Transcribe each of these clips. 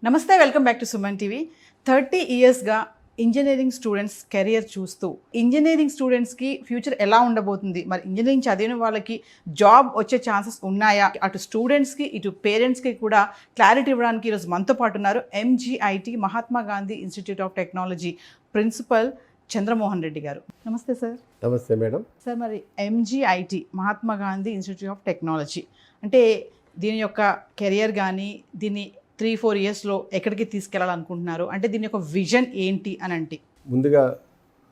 నమస్తే, welcome back to Suman TV. 30 ఇయర్స్గా engineering students career చూస్తూ ఇంజనీరింగ్ స్టూడెంట్స్కి ఫ్యూచర్ ఎలా ఉండబోతుంది, మరి ఇంజనీరింగ్ చదివిన వాళ్ళకి జాబ్ వచ్చే ఛాన్సెస్ ఉన్నాయా, అటు స్టూడెంట్స్కి ఇటు పేరెంట్స్కి కూడా క్లారిటీ ఇవ్వడానికి ఈరోజు మనతో పాటు ఉన్నారు MGIT Mahatma Gandhi institute of technology principal Chandramohan Reddy గారు. నమస్తే సార్. నమస్తే మేడం. సార్, మరి MGIT Mahatma Gandhi institute of technology అంటే దీని యొక్క కెరియర్ కానీ దీన్ని 3-4 ఇయర్స్లో ఎక్కడికి తీసుకెళ్లాలనుకుంటున్నారు, అంటే దీని యొక్క విజన్ ఏంటి అని అంటే? ముందుగా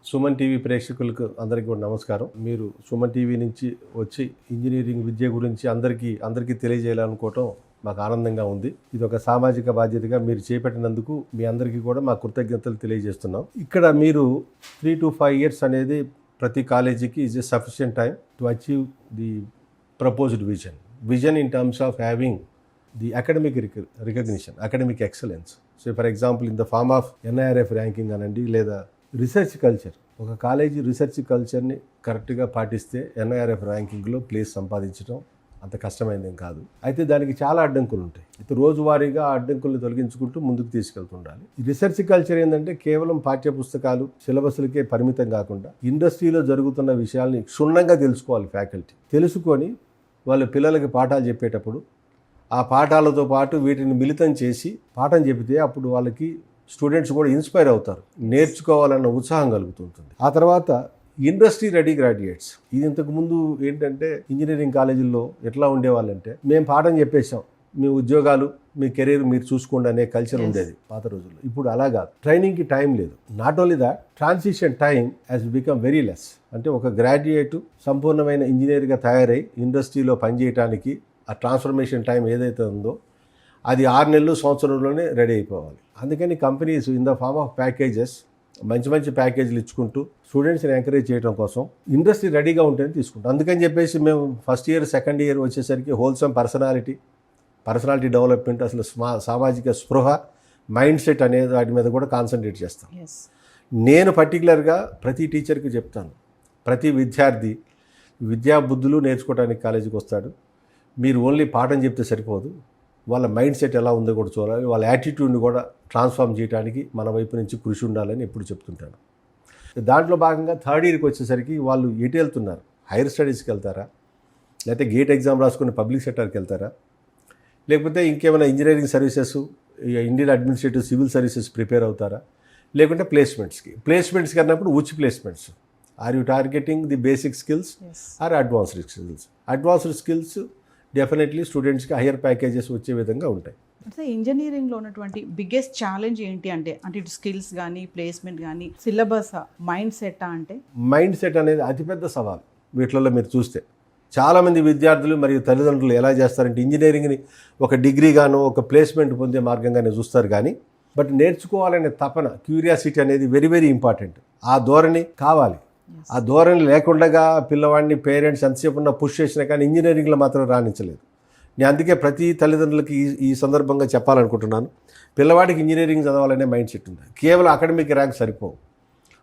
సుమన్ టీవీ ప్రేక్షకులకు అందరికీ కూడా నమస్కారం. మీరు సుమన్ టీవీ నుంచి వచ్చి ఇంజనీరింగ్ విద్య గురించి అందరికీ తెలియజేయాలనుకోవటం మాకు ఆనందంగా ఉంది. ఇది ఒక సామాజిక బాధ్యతగా మీరు చేపట్టినందుకు మీ అందరికీ కూడా మా కృతజ్ఞతలు తెలియజేస్తున్నాం. ఇక్కడ మీరు 3 to 5 years అనేది ప్రతి కాలేజీకి is a sufficient time to achieve the proposed vision in terms of having the academic recognition, academic excellence. So for example, in the form of NIRF ranking అనండి, లేదా రీసెర్చ్ కల్చర్. ఒక college research కల్చర్ని కరెక్ట్గా పాటిస్తే NIRF ర్యాంకింగ్లో place సంపాదించడం అంత కష్టమైనదేం కాదు. అయితే దానికి చాలా అడ్డంకులు ఉంటాయి. అయితే రోజువారీగా ఆ అడ్డంకులను తొలగించుకుంటూ ముందుకు తీసుకెళ్తుండాలి. ఈ రీసెర్చ్ కల్చర్ ఏంటంటే కేవలం పాఠ్యపుస్తకాలు సిలబస్లకే పరిమితం కాకుండా ఇండస్ట్రీలో జరుగుతున్న విషయాల్ని క్షుణ్ణంగా తెలుసుకోవాలి. ఫ్యాకల్టీ తెలుసుకొని వాళ్ళ పిల్లలకి పాఠాలు చెప్పేటప్పుడు ఆ పాఠాలతో పాటు వీటిని మిళితం చేసి పాఠం చెబితే అప్పుడు వాళ్ళకి స్టూడెంట్స్ కూడా ఇన్స్పైర్ అవుతారు, నేర్చుకోవాలన్న ఉత్సాహం కలుగుతుంటుంది. ఆ తర్వాత ఇండస్ట్రీ రెడీ గ్రాడ్యుయేట్స్. ఇది ఇంతకుముందు ఏంటంటే ఇంజనీరింగ్ కాలేజీల్లో ఎట్లా ఉండేవాళ్ళంటే మేము పాఠం చెప్పేసాం, మీ ఉద్యోగాలు మీ కెరీర్ మీరు చూసుకోండి అనే కల్చర్ ఉండేది పాత రోజుల్లో. ఇప్పుడు అలా కాదు. ట్రైనింగ్కి టైం లేదు. Not only that, transition time has become very less. అంటే ఒక గ్రాడ్యుయేట్ సంపూర్ణమైన ఇంజనీర్గా తయారై ఇండస్ట్రీలో పనిచేయడానికి ఆ ట్రాన్స్ఫర్మేషన్ టైం ఏదైతే ఉందో అది 6 నెలలు సంవత్సరంలోనే రెడీ అయిపోవాలి. అందుకని companies in the form of packages మంచి ప్యాకేజీలు ఇచ్చుకుంటూ స్టూడెంట్స్ని ఎంకరేజ్ చేయడం కోసం ఇండస్ట్రీ రెడీగా ఉంటేనే తీసుకుంటాం. అందుకని చెప్పేసి మేము ఫస్ట్ ఇయర్ సెకండ్ ఇయర్ వచ్చేసరికి హోల్సమ్ పర్సనాలిటీ డెవలప్మెంట్, అసలు సామాజిక స్పృహ, మైండ్ సెట్ అనే వాటి మీద కూడా కాన్సన్ట్రేట్ చేస్తాం. నేను పర్టికులర్గా ప్రతి టీచర్కి చెప్తాను, ప్రతి విద్యార్థి విద్యా బుద్ధులు నేర్చుకోవడానికి కాలేజీకి వస్తాడు. మీరు ఓన్లీ పాఠం చెప్తే సరిపోదు, వాళ్ళ మైండ్ సెట్ ఎలా ఉందో కూడా చూడాలి, వాళ్ళ యాటిట్యూడ్ని కూడా ట్రాన్స్ఫార్మ్ చేయడానికి మన వైపు నుంచి కృషి ఉండాలని ఎప్పుడు చెప్తుంటాను. దాంట్లో భాగంగా థర్డ్ ఇయర్కి వచ్చేసరికి వాళ్ళు ఎటు వెళ్తున్నారు, హైయర్ స్టడీస్కి వెళ్తారా, లేకపోతే గేట్ ఎగ్జామ్ రాసుకుని పబ్లిక్ సెక్టర్కి వెళ్తారా, లేకపోతే ఇంకేమైనా engineering services, Indian administrative civil services prepare అవుతారా, లేకుంటే ప్లేస్మెంట్స్కి అన్నప్పుడు ఉచ్ placements. Are you targeting the basic skills or advanced skills definitely స్టూడెంట్స్కి హైయర్ ప్యాకేజెస్ వచ్చే విధంగా ఉంటాయి. అంటే ఇంజనీరింగ్లో ఉన్నటువంటి బిగ్గెస్ట్ ఛాలెంజ్ ఏంటి అంటే ఇటు స్కిల్స్ కానీ ప్లేస్మెంట్ కానీ సిలబస్ మైండ్ సెట్ అనేది అతిపెద్ద సవాల్. వీటిల్లో మీరు చూస్తే చాలామంది విద్యార్థులు మరియు తల్లిదండ్రులు ఎలా చేస్తారంటే ఇంజనీరింగ్ని ఒక డిగ్రీగానో ఒక ప్లేస్మెంట్ పొందే మార్గంగానే చూస్తారు. కానీ బట్ నేర్చుకోవాలనే తపన, క్యూరియాసిటీ అనేది వెరీ వెరీ ఇంపార్టెంట్. ఆ ధోరణి కావాలి. ఆ ధోరణి లేకుండా పిల్లవాడిని పేరెంట్స్ ఎంతసేపు ఉన్నా పుష్ చేసినా కానీ ఇంజనీరింగ్లో మాత్రం రాణించలేదు. నేను అందుకే ప్రతి తల్లిదండ్రులకి ఈ సందర్భంగా చెప్పాలనుకుంటున్నాను, పిల్లవాడికి ఇంజనీరింగ్ చదవాలనే మైండ్ సెట్ ఉంది. కేవలం అకాడమిక్ ర్యాంక్ సరిపోవు.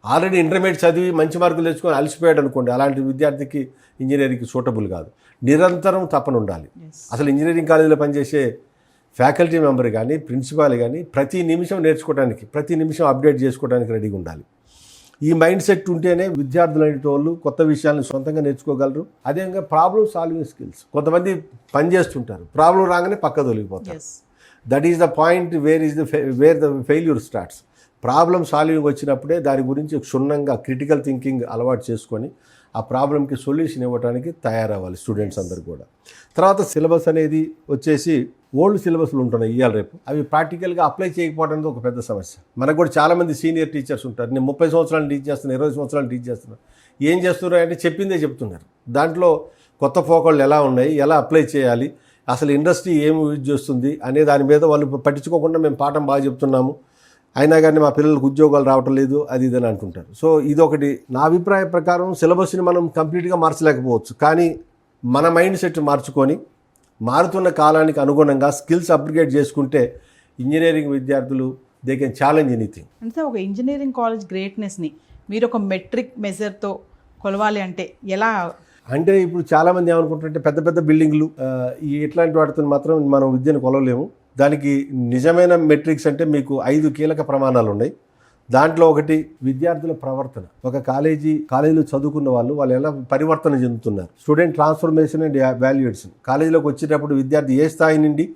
ఆల్రెడీ ఇంటర్మీడియట్ చదివి మంచి మార్కులు తెచ్చుకొని అలసిపోయాడు అనుకోండి, అలాంటి విద్యార్థికి ఇంజనీరింగ్కి సూటబుల్ కాదు. నిరంతరం తపన ఉండాలి. అసలు ఇంజనీరింగ్ కాలేజీలో పనిచేసే ఫ్యాకల్టీ మెంబర్ కానీ ప్రిన్సిపాల్ కానీ ప్రతి నిమిషం నేర్చుకోవడానికి, ప్రతి నిమిషం అప్డేట్ చేసుకోవడానికి రెడీగా ఉండాలి. ఈ మైండ్ సెట్ ఉంటేనే విద్యార్థులు అనేటోళ్ళు కొత్త విషయాలను సొంతంగా నేర్చుకోగలరు. అదేవిధంగా ప్రాబ్లమ్ సాల్వింగ్ స్కిల్స్. కొంతమంది పని చేస్తుంటారు, ప్రాబ్లం రాగానే పక్క తొలగిపోతారు. That is the point where the failure starts. Problem solving వచ్చినప్పుడే దాని గురించి క్షుణ్ణంగా క్రిటికల్ థింకింగ్ అలవాటు చేసుకొని ఆ ప్రాబ్లంకి సొల్యూషన్ ఇవ్వడానికి తయారవ్వాలి స్టూడెంట్స్ అందరూ కూడా. తర్వాత సిలబస్ అనేది వచ్చేసి ఓల్డ్ సిలబస్లు ఉంటున్నాయి ఇవాళ రేపు, అవి ప్రాక్టికల్గా అప్లై చేయకపోవడం ఒక పెద్ద సమస్య. మనకు కూడా చాలామంది సీనియర్ టీచర్స్ ఉంటారు, నేను 30 సంవత్సరాలు టీచ్ చేస్తున్నాను, 20 సంవత్సరాలు టీచ్ చేస్తున్నాను, ఏం చేస్తున్నారు అంటే చెప్పిందే చెప్తున్నారు. దాంట్లో కొత్త పోకళ్ళు ఎలా ఉన్నాయి, ఎలా అప్లై చేయాలి, అసలు ఇండస్ట్రీ ఏమి యూజ్ చేస్తుంది అనే దాని మీద వాళ్ళు పట్టించుకోకుండా మేము పాఠం బాగా చెప్తున్నాము, అయినా కానీ మా పిల్లలకు ఉద్యోగాలు రావటం లేదు, అది ఇదని అంటుంటారు. సో ఇదొకటి. నా అభిప్రాయ ప్రకారం సిలబస్ని మనం కంప్లీట్గా మార్చలేకపోవచ్చు, కానీ మన మైండ్ సెట్ మార్చుకొని మారుతున్న కాలానికి అనుగుణంగా స్కిల్స్ అప్గ్రేడ్ చేసుకుంటే ఇంజనీరింగ్ విద్యార్థులు దే కెన్ ఛాలెంజ్ ఎనీథింగ్. అంటే ఒక ఇంజనీరింగ్ కాలేజ్ గ్రేట్నెస్ని మీరు ఒక మెట్రిక్ మెజర్తో కొలవాలి అంటే ఎలా? అంటే ఇప్పుడు చాలామంది ఏమనుకుంటారంటే పెద్ద పెద్ద బిల్డింగ్లు ఇట్లాంటి వాటితో మాత్రం మనం విద్యను కొలవలేము. దానికి నిజమైన మెట్రిక్స్ అంటే మీకు 5 కీలక ప్రమాణాలు ఉన్నాయి. దాంట్లో ఒకటి విద్యార్థుల ప్రవర్తన. ఒక కాలేజీలో చదువుకున్న వాళ్ళు ఎలా పరివర్తన చెందుతున్నారు, స్టూడెంట్ ట్రాన్స్ఫర్మేషన్ అండ్ వాల్యుయేషన్. కాలేజీలోకి వచ్చేటప్పుడు విద్యార్థి ఏ స్థాయి నుండి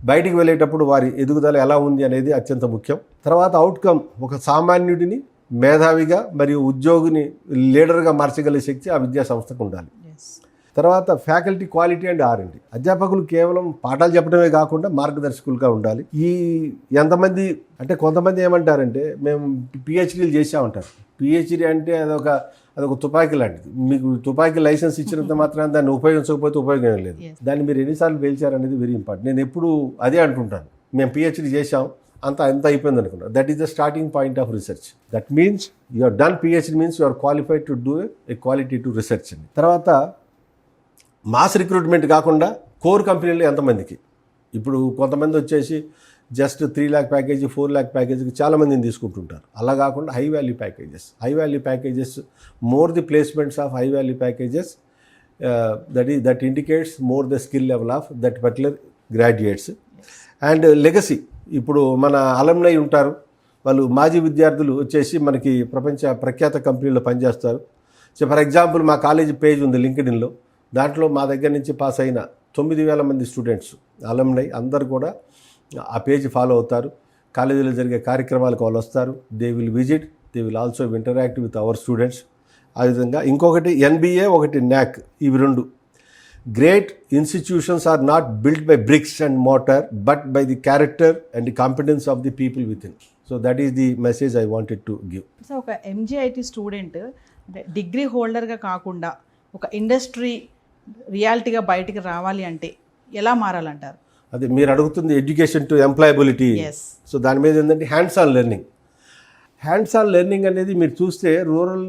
బయటికి వెళ్ళేటప్పుడు వారి ఎదుగుదల ఎలా ఉంది అనేది అత్యంత ముఖ్యం. తర్వాత అవుట్కమ్, ఒక సామాన్యుడిని మేధావిగా మరియు ఉద్యోగిని లీడర్గా మార్చగలిగే శక్తి ఆ విద్యా సంస్థకు ఉండాలి. తర్వాత ఫ్యాకల్టీ క్వాలిటీ అండ్ R&D. అధ్యాపకులు కేవలం పాఠాలు చెప్పడమే కాకుండా మార్గదర్శకులుగా ఉండాలి. ఎంతమంది అంటే కొంతమంది ఏమంటారంటే మేము PhDలు చేసామంటారు. PhD అంటే అదొక తుపాకీ లాంటిది. మీకు తుపాకీ లైసెన్స్ ఇచ్చినంత మాత్రం దాన్ని ఉపయోగించకపోతే ఉపయోగం లేదు. దాన్ని మీరు ఎన్నిసార్లు పేల్చారనేది వెరీ ఇంపార్టెంట్. నేను ఎప్పుడు అదే అంటుంటాను, మేము PhD చేసాం అంత అయిపోయింది అనుకున్నాను. That is the starting point of research. That means you are done PhD means you are qualified to do a qualitative research. తర్వాత మాస్ రిక్రూట్మెంట్ కాకుండా కోర్ కంపెనీలు ఎంతమందికి, ఇప్పుడు కొంతమంది వచ్చేసి జస్ట్ 3 lakh ప్యాకేజీ 4 lakh ప్యాకేజీకి చాలామందిని తీసుకుంటుంటారు. అలా కాకుండా high value packages more the placements of high value packages that indicates more the skill level of that particular graduates. And legacy, ఇప్పుడు మన అలమ్నై ఉంటారు, వాళ్ళు మాజీ విద్యార్థులు వచ్చేసి మనకి ప్రపంచ ప్రఖ్యాత కంపెనీలో పనిచేస్తారు. సో ఫర్ ఎగ్జాంపుల్ మా కాలేజీ పేజ్ ఉంది లింక్డ్ఇన్లో, దాంట్లో మా దగ్గర నుంచి పాస్ అయిన 9,000 మంది స్టూడెంట్స్ అలమ్నై అందరు కూడా ఆ పేజ్ ఫాలో అవుతారు. కాలేజీలో జరిగే కార్యక్రమాలకు వాళ్ళు వస్తారు. They will visit, they will also interact with our students. ఆ విధంగా ఇంకొకటి NBA, ఒకటి NAC, ఇవి 2 great institutions are not build by bricks and motor but by the character and the competence of the people with in. So that is the message I wanted to give. So ఒక MGIT student అంటే degree హోల్డర్గా కాకుండా ఒక industry రియాలిటీగా బయటికి రావాలి అంటే ఎలా మారాలంటారు? అదే మీరు అడుగుతుంది, ఎడ్యుకేషన్ టు ఎంప్లాయబిలిటీ. సో దాని మీద ఏంటంటే హ్యాండ్స్ ఆన్ లెర్నింగ్ అనేది మీరు చూస్తే రూరల్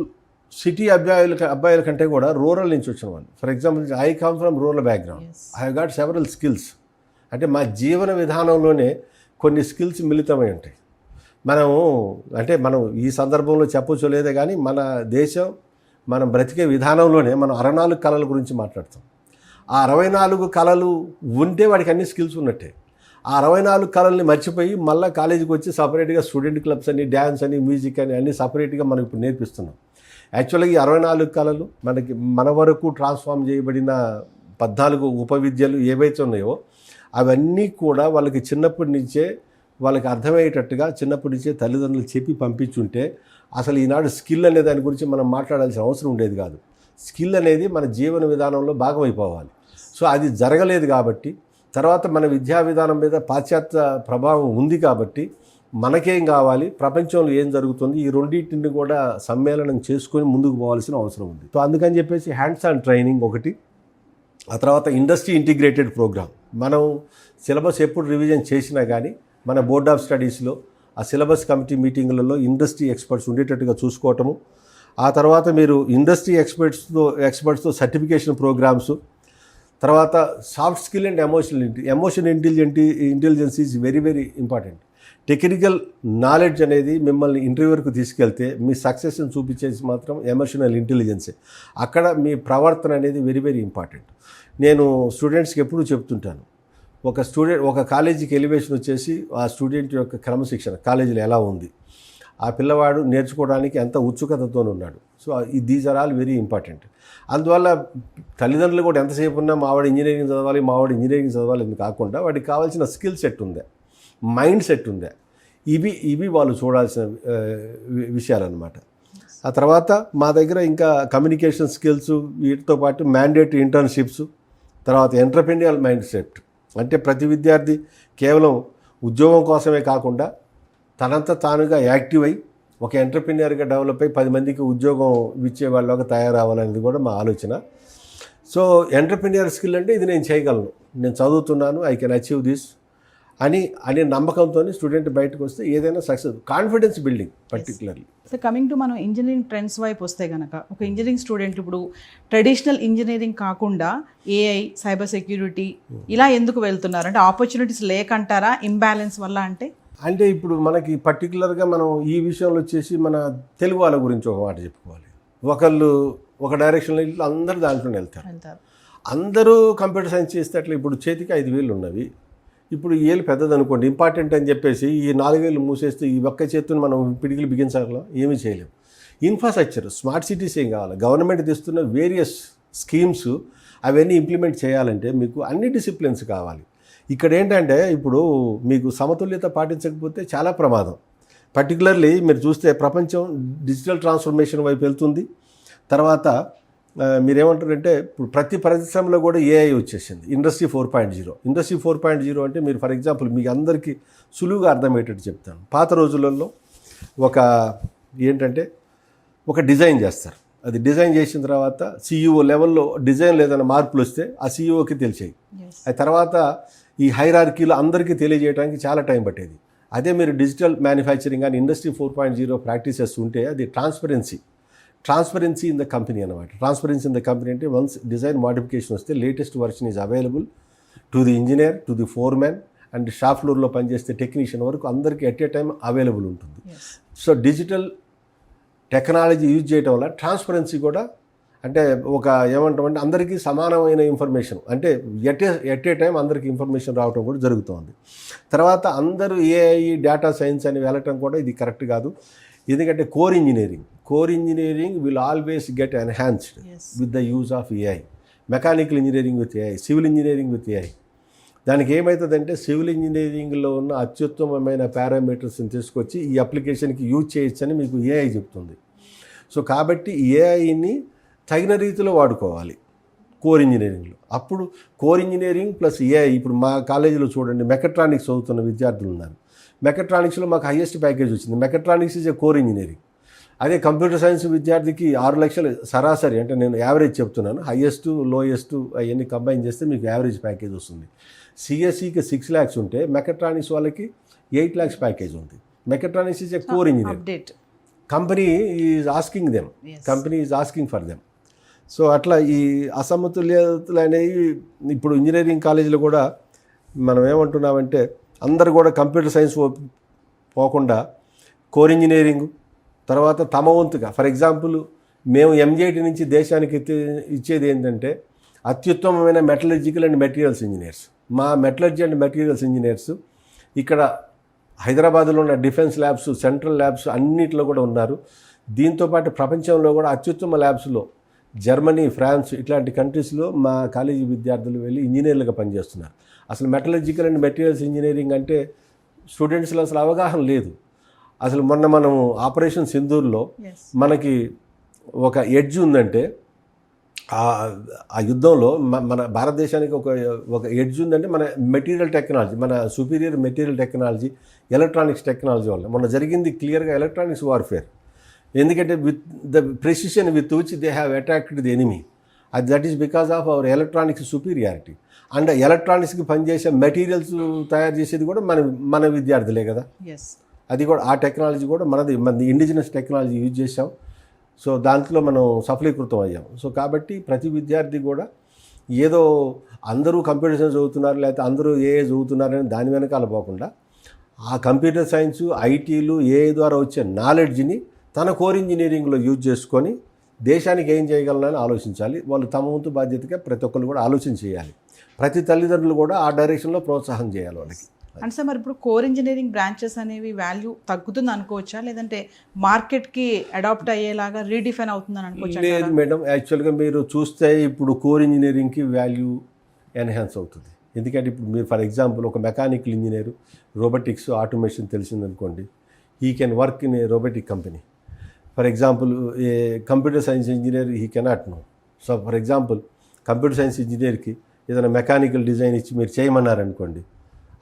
సిటీ అబ్బాయిల కంటే కూడా రూరల్ నుంచి వచ్చిన వాళ్ళు. For example I come from rural background. I have got several skills. అంటే మా జీవన విధానంలోనే కొన్ని స్కిల్స్ మిళితమై ఉంటాయి. మనం ఈ సందర్భంలో చెప్పొచ్చో లేదే కానీ మన దేశం, మనం బ్రతికే విధానంలోనే మనం 64 కళల గురించి మాట్లాడతాం. ఆ 64 కళలు ఉంటే వాడికి అన్ని స్కిల్స్ ఉన్నట్టే. ఆ 64 కళల్ని మర్చిపోయి మళ్ళీ కాలేజీకి వచ్చి సపరేట్గా స్టూడెంట్ క్లబ్స్ అని, డ్యాన్స్ అని, మ్యూజిక్ అని అన్నీ సపరేట్గా మనం ఇప్పుడు నేర్పిస్తున్నాం. యాక్చువల్గా ఈ 64 కళలు మన వరకు ట్రాన్స్ఫార్మ్ చేయబడిన 14 ఉపవిద్యలు ఏవైతే ఉన్నాయో అవన్నీ కూడా వాళ్ళకి చిన్నప్పటి నుంచే వాళ్ళకి అర్థమయ్యేటట్టుగా చిన్నప్పటి నుంచే తల్లిదండ్రులు చెప్పి పంపించుంటే అసలు ఈనాడు స్కిల్ అనే దాని గురించి మనం మాట్లాడాల్సిన అవసరం ఉండేది కాదు. స్కిల్ అనేది మన జీవన విధానంలో భాగమైపోవాలి. సో అది జరగలేదు కాబట్టి తర్వాత మన విద్యా విధానం మీద పాశ్చాత్య ప్రభావం ఉంది కాబట్టి మనకేం కావాలి, ప్రపంచంలో ఏం జరుగుతుంది, ఈ రెండింటిని కూడా సమ్మేళనం చేసుకొని ముందుకు పోవాల్సిన అవసరం ఉంది. సో అందుకని చెప్పేసి హ్యాండ్స్ ఆన్ ట్రైనింగ్ ఒకటి. ఆ తర్వాత ఇండస్ట్రీ ఇంటిగ్రేటెడ్ ప్రోగ్రామ్. మనం సిలబస్ ఎప్పుడు రివిజన్ చేసినా కానీ మన బోర్డ్ ఆఫ్ స్టడీస్లో ఆ సిలబస్ కమిటీ మీటింగులలో ఇండస్ట్రీ ఎక్స్పర్ట్స్ ఉండేటట్టుగా చూసుకోవటము. ఆ తర్వాత మీరు ఇండస్ట్రీ ఎక్స్పర్ట్స్తో సర్టిఫికేషన్ ప్రోగ్రామ్స్. తర్వాత soft skill and emotion intelligence is very very important. Technical knowledge అనేది మిమ్మల్ని ఇంటర్వ్యూకి తీసుకెళ్తే మీ సక్సెస్ని చూపించేసి మాత్రం ఎమోషనల్ ఇంటెలిజెన్సే. అక్కడ మీ ప్రవర్తన అనేది వెరీ వెరీ ఇంపార్టెంట్. నేను స్టూడెంట్స్కి ఎప్పుడూ చెప్తుంటాను, ఒక కాలేజీకి ఎలివేషన్ వచ్చేసి ఆ స్టూడెంట్ యొక్క క్రమశిక్షణ కాలేజీలో ఎలా ఉంది, ఆ పిల్లవాడు నేర్చుకోవడానికి ఎంత ఉత్సుకతతో ఉన్నాడు. So these are all very important. అందువల్ల తల్లిదండ్రులు కూడా ఎంతసేపు ఉన్నా మావాడు ఇంజనీరింగ్ చదవాలి అని కాకుండా వాడికి కావాల్సిన స్కిల్ సెట్ ఉందా, మైండ్ సెట్ ఉందా, ఇవి వాళ్ళు చూడాల్సిన విషయాలన్నమాట. ఆ తర్వాత మా దగ్గర ఇంకా కమ్యూనికేషన్ స్కిల్స్, వీటితో పాటు మ్యాండేటరీ ఇంటర్న్షిప్స్, తర్వాత ఎంటర్‌ప్రెన్యూరియల్ మైండ్ సెట్. అంటే ప్రతి విద్యార్థి కేవలం ఉద్యోగం కోసమే కాకుండా తనంతా తానుగా యాక్టివ్ అయ్యి ఒక ఎంటర్‌ప్రెన్యూర్గా డెవలప్ అయ్యి 10 మందికి ఉద్యోగం ఇచ్చే వాళ్ళగా తయారవ్వాలనేది కూడా మా ఆలోచన. సో ఎంటర్‌ప్రెన్యూర్ స్కిల్ అంటే ఇది నేను చేయగలను, నేను చదువుతున్నాను, ఐ కెన్ అచీవ్ దిస్ అనే నమ్మకంతో స్టూడెంట్ బయటకు వస్తే ఏదైనా success, confidence building particularly. So coming to మనం ఇంజనీరింగ్ ట్రెండ్స్ వైపు వస్తే కనుక ఒక ఇంజనీరింగ్ స్టూడెంట్ ఇప్పుడు ట్రెడిషనల్ ఇంజనీరింగ్ కాకుండా AI, సైబర్ సెక్యూరిటీ ఇలా ఎందుకు వెళ్తున్నారు? అంటే ఆపర్చునిటీస్ లేకంటారా, ఇంబ్యాలెన్స్ వల్ల? అంటే ఇప్పుడు మనకి పర్టికులర్గా మనం ఈ విషయంలో వచ్చేసి మన తెలుగు వాళ్ళ గురించి ఒక మాట చెప్పుకోవాలి. ఒకళ్ళు ఒక డైరెక్షన్లో అందరూ దాంట్లోనే వెళ్తారు. అందరూ కంప్యూటర్ సైన్స్ చేస్తే అట్లా ఇప్పుడు చేతికి 5,000 ఉన్నవి, ఇప్పుడు ఈ ఏళ్ళు పెద్దది అనుకోండి, ఇంపార్టెంట్ అని చెప్పేసి ఈ 4 ఏళ్ళు మూసేస్తే ఈ ఒక్క చేతుని మనం పిడికిలు బిగించగలం, ఏమీ చేయలేము. ఇన్ఫ్రాస్ట్రక్చర్, స్మార్ట్ సిటీస్ ఏం కావాలి, గవర్నమెంట్ తెస్తున్న వేరియస్ స్కీమ్స్ అవన్నీ ఇంప్లిమెంట్ చేయాలంటే మీకు అన్ని డిసిప్లిన్స్ కావాలి. ఇక్కడ ఏంటంటే ఇప్పుడు మీకు సమతుల్యత పాటించకపోతే చాలా ప్రమాదం. పర్టికులర్లీ మీరు చూస్తే ప్రపంచం డిజిటల్ ట్రాన్స్ఫర్మేషన్ వైపు వెళ్తుంది. తర్వాత మీరేమంటారంటే ఇప్పుడు ప్రతి పరిశ్రమలో కూడా ఏఐ వచ్చేసింది. ఇండస్ట్రీ 4.0. ఇండస్ట్రీ 4.0 అంటే మీరు ఫర్ ఎగ్జాంపుల్ మీకు అందరికీ సులువుగా అర్థమయ్యేటట్టు చెప్తాను. పాత రోజులలో ఒక డిజైన్ చేస్తారు. అది డిజైన్ చేసిన తర్వాత CEO లెవెల్లో డిజైన్ ఏదైనా మార్పులు వస్తే ఆ CEOకి తెలిసాయి. ఆ తర్వాత ఈ హైరార్కీలో అందరికీ తెలియజేయడానికి చాలా టైం పట్టేది. అదే మీరు డిజిటల్ మ్యానుఫ్యాక్చరింగ్ అని ఇండస్ట్రీ 4.0 ప్రాక్టీసెస్ ఉంటే అది ట్రాన్స్పరెన్సీ ఇన్ ద కంపెనీ అనమాట. ట్రాన్స్పరెన్సీ ఇన్ ద కంపెనీ అంటే వన్స్ డిజైన్ మోడిఫికేషన్ వస్తే latest version is available to the engineer, to the foreman and shop ఫ్లోర్లో పనిచేస్తే టెక్నీషియన్ వరకు అందరికీ ఎట్ ఏ టైం అవైలబుల్ ఉంటుంది. సో డిజిటల్ టెక్నాలజీ యూజ్ చేయడం వల్ల ట్రాన్స్పరెన్సీ కూడా అంటే ఏమంటామంటే అందరికీ సమానమైన ఇన్ఫర్మేషన్ అంటే ఎట్ ఏ టైం అందరికీ ఇన్ఫర్మేషన్ రావడం కూడా జరుగుతుంది. తర్వాత అందరూ ఏఐ డేటా సైన్స్ అని వెళ్ళటం కూడా ఇది కరెక్ట్ కాదు. ఎందుకంటే core engineering will always get enhanced with the use of AI. Mechanical engineering with AI, civil engineering with AI. దానికి ఏమవుతుందంటే సివిల్ ఇంజనీరింగ్లో ఉన్న అత్యుత్తమమైన పారామీటర్స్ని తీసుకొచ్చి ఈ అప్లికేషన్కి యూజ్ చేయొచ్చని మీకు ఏఐ చెప్తుంది. సో కాబట్టి ఏఐని తగిన రీతిలో వాడుకోవాలి కోర్ ఇంజనీరింగ్లో. అప్పుడు కోర్ ఇంజనీరింగ్ ప్లస్ ఏఐ. ఇప్పుడు మా కాలేజీలో చూడండి మెకట్రానిక్స్ చదువుతున్న విద్యార్థులు ఉన్నారు. మెకట్రానిక్స్లో మాకు హైయెస్ట్ ప్యాకేజ్ వచ్చింది. Mechatronics is a core engineering. అదే కంప్యూటర్ సైన్స్ విద్యార్థికి 6 లక్షలు సరాసరి, అంటే నేను యావరేజ్ చెప్తున్నాను, హైయెస్ట్ లోయెస్ట్ అవన్నీ కంబైన్ చేస్తే మీకు యావరేజ్ ప్యాకేజ్ వస్తుంది. సిఎస్సికి 6 lakhs ఉంటే మెకట్రానిక్స్ వాళ్ళకి 8 lakhs ప్యాకేజ్ ఉంది. Mechatronics is a core engineer. Company is asking for them. So అట్లా ఈ అసమతుల్యతలు అనేవి ఇప్పుడు ఇంజనీరింగ్ కాలేజీలో కూడా మనం ఏమంటున్నామంటే అందరు కూడా కంప్యూటర్ సైన్స్ పోకుండా కోర్ ఇంజనీరింగ్ తర్వాత తమ వంతుగా ఫర్ ఎగ్జాంపుల్ మేము MJT నుంచి దేశానికి ఇచ్చేది ఏంటంటే అత్యుత్తమమైన మెటలర్జికల్ అండ్ మెటీరియల్స్ ఇంజనీర్స్. మా మెటలర్జీ అండ్ మెటీరియల్స్ ఇంజనీర్స్ ఇక్కడ హైదరాబాద్లో ఉన్న డిఫెన్స్ ల్యాబ్స్, సెంట్రల్ ల్యాబ్స్ అన్నింటిలో కూడా ఉన్నారు. దీంతోపాటు ప్రపంచంలో కూడా అత్యుత్తమ ల్యాబ్స్లో జర్మనీ, ఫ్రాన్స్ ఇట్లాంటి కంట్రీస్లో మా కాలేజీ విద్యార్థులు వెళ్ళి ఇంజనీర్లుగా పనిచేస్తున్నారు. అసలు మెటలర్జికల్ అండ్ మెటీరియల్స్ ఇంజనీరింగ్ అంటే స్టూడెంట్స్లో అసలు అవగాహన లేదు. అసలు మొన్న మనం ఆపరేషన్ సింధూర్లో మనకి ఒక ఎడ్జ్ ఉందంటే ఆ యుద్ధంలో మన భారతదేశానికి ఒక ఎడ్జ్ ఉందంటే మన మెటీరియల్ టెక్నాలజీ, మన superior material technology, electronics technology వల్ల మొన్న జరిగింది క్లియర్గా ఎలక్ట్రానిక్స్ వార్ఫేర్. ఎందుకంటే with the precision with which they have attacked the enemy, that is because of our electronics superiority. And ఎలక్ట్రానిక్స్కి పనిచేసే మెటీరియల్స్ తయారు చేసేది కూడా మన విద్యార్థులే కదా. అది కూడా ఆ టెక్నాలజీ కూడా మనది ఇండిజినస్ టెక్నాలజీ యూజ్ చేసాం. సో దాంట్లో మనం సఫలీకృతం అయ్యాం. సో కాబట్టి ప్రతి విద్యార్థి కూడా ఏదో అందరూ కంప్యూటర్ సైన్స్ చదువుతున్నారు లేకపోతే అందరూ ఏఐ చదువుతున్నారని దాని వెనకాల పోకుండా ఆ కంప్యూటర్ సైన్స్, ఐటీలు, ఏఐ ద్వారా వచ్చే నాలెడ్జ్ని తన కోర్ ఇంజనీరింగ్లో యూజ్ చేసుకొని దేశానికి ఏం చేయగలనని ఆలోచించాలి. వాళ్ళు తమ వంతు బాధ్యతగా ప్రతి ఒక్కరు కూడా ఆలోచన చేయాలి. ప్రతి తల్లిదండ్రులు కూడా ఆ డైరెక్షన్లో ప్రోత్సాహం చేయాలి వాళ్ళకి. అంటే సార్ మరి ఇప్పుడు కోర్ ఇంజనీరింగ్ బ్రాంచెస్ అనేవి వాల్యూ తగ్గుతుంది అనుకోవచ్చా, లేదంటే మార్కెట్కి అడాప్ట్ అయ్యేలాగా రీడిఫైన్ అవుతుందని అనుకోవచ్చా? లేదు మేడం, యాక్చువల్గా మీరు చూస్తే ఇప్పుడు కోర్ ఇంజనీరింగ్కి వాల్యూ ఎన్హాన్స్ అవుతుంది. ఎందుకంటే ఇప్పుడు మీరు ఫర్ ఎగ్జాంపుల్ ఒక మెకానికల్ ఇంజనీర్ రోబోటిక్స్, ఆటోమేషన్ తెలిసిందనుకోండి, he can work in a robotic company. For example a computer science engineer he cannot know. So for example computer science ఇంజనీర్కి ఏదైనా మెకానికల్ డిజైన్ ఇచ్చి మీరు చేయమన్నారనుకోండి,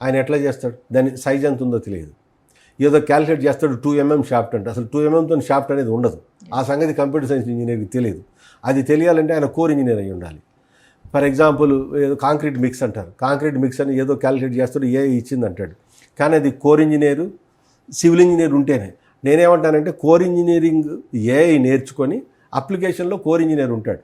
ఆయన ఎట్లా చేస్తాడు? దాని సైజ్ ఎంత ఉందో తెలియదు. ఏదో క్యాలిక్యులేట్ చేస్తాడు 2 mm షాఫ్ట్ అంటే అసలు 2 mmతో షాఫ్ట్ అనేది ఉండదు. ఆ సంగతి కంప్యూటర్ సైన్స్ ఇంజనీర్కి తెలియదు. అది తెలియాలంటే ఆయన కోర్ ఇంజనీర్ అయి ఉండాలి. ఫర్ ఎగ్జాంపుల్ ఏదో కాంక్రీట్ మిక్స్ అంటారు, కాంక్రీట్ మిక్స్ అని ఏదో క్యాలిక్యులేట్ చేస్తాడు, ఏ ఇచ్చింది అంటాడు. కానీ అది కోర్ ఇంజనీరు, సివిల్ ఇంజనీర్ ఉంటేనే. నేనేమంటానంటే కోర్ ఇంజనీరింగ్ ఏఐ నేర్చుకొని అప్లికేషన్లో కోర్ ఇంజనీర్ ఉంటాడు.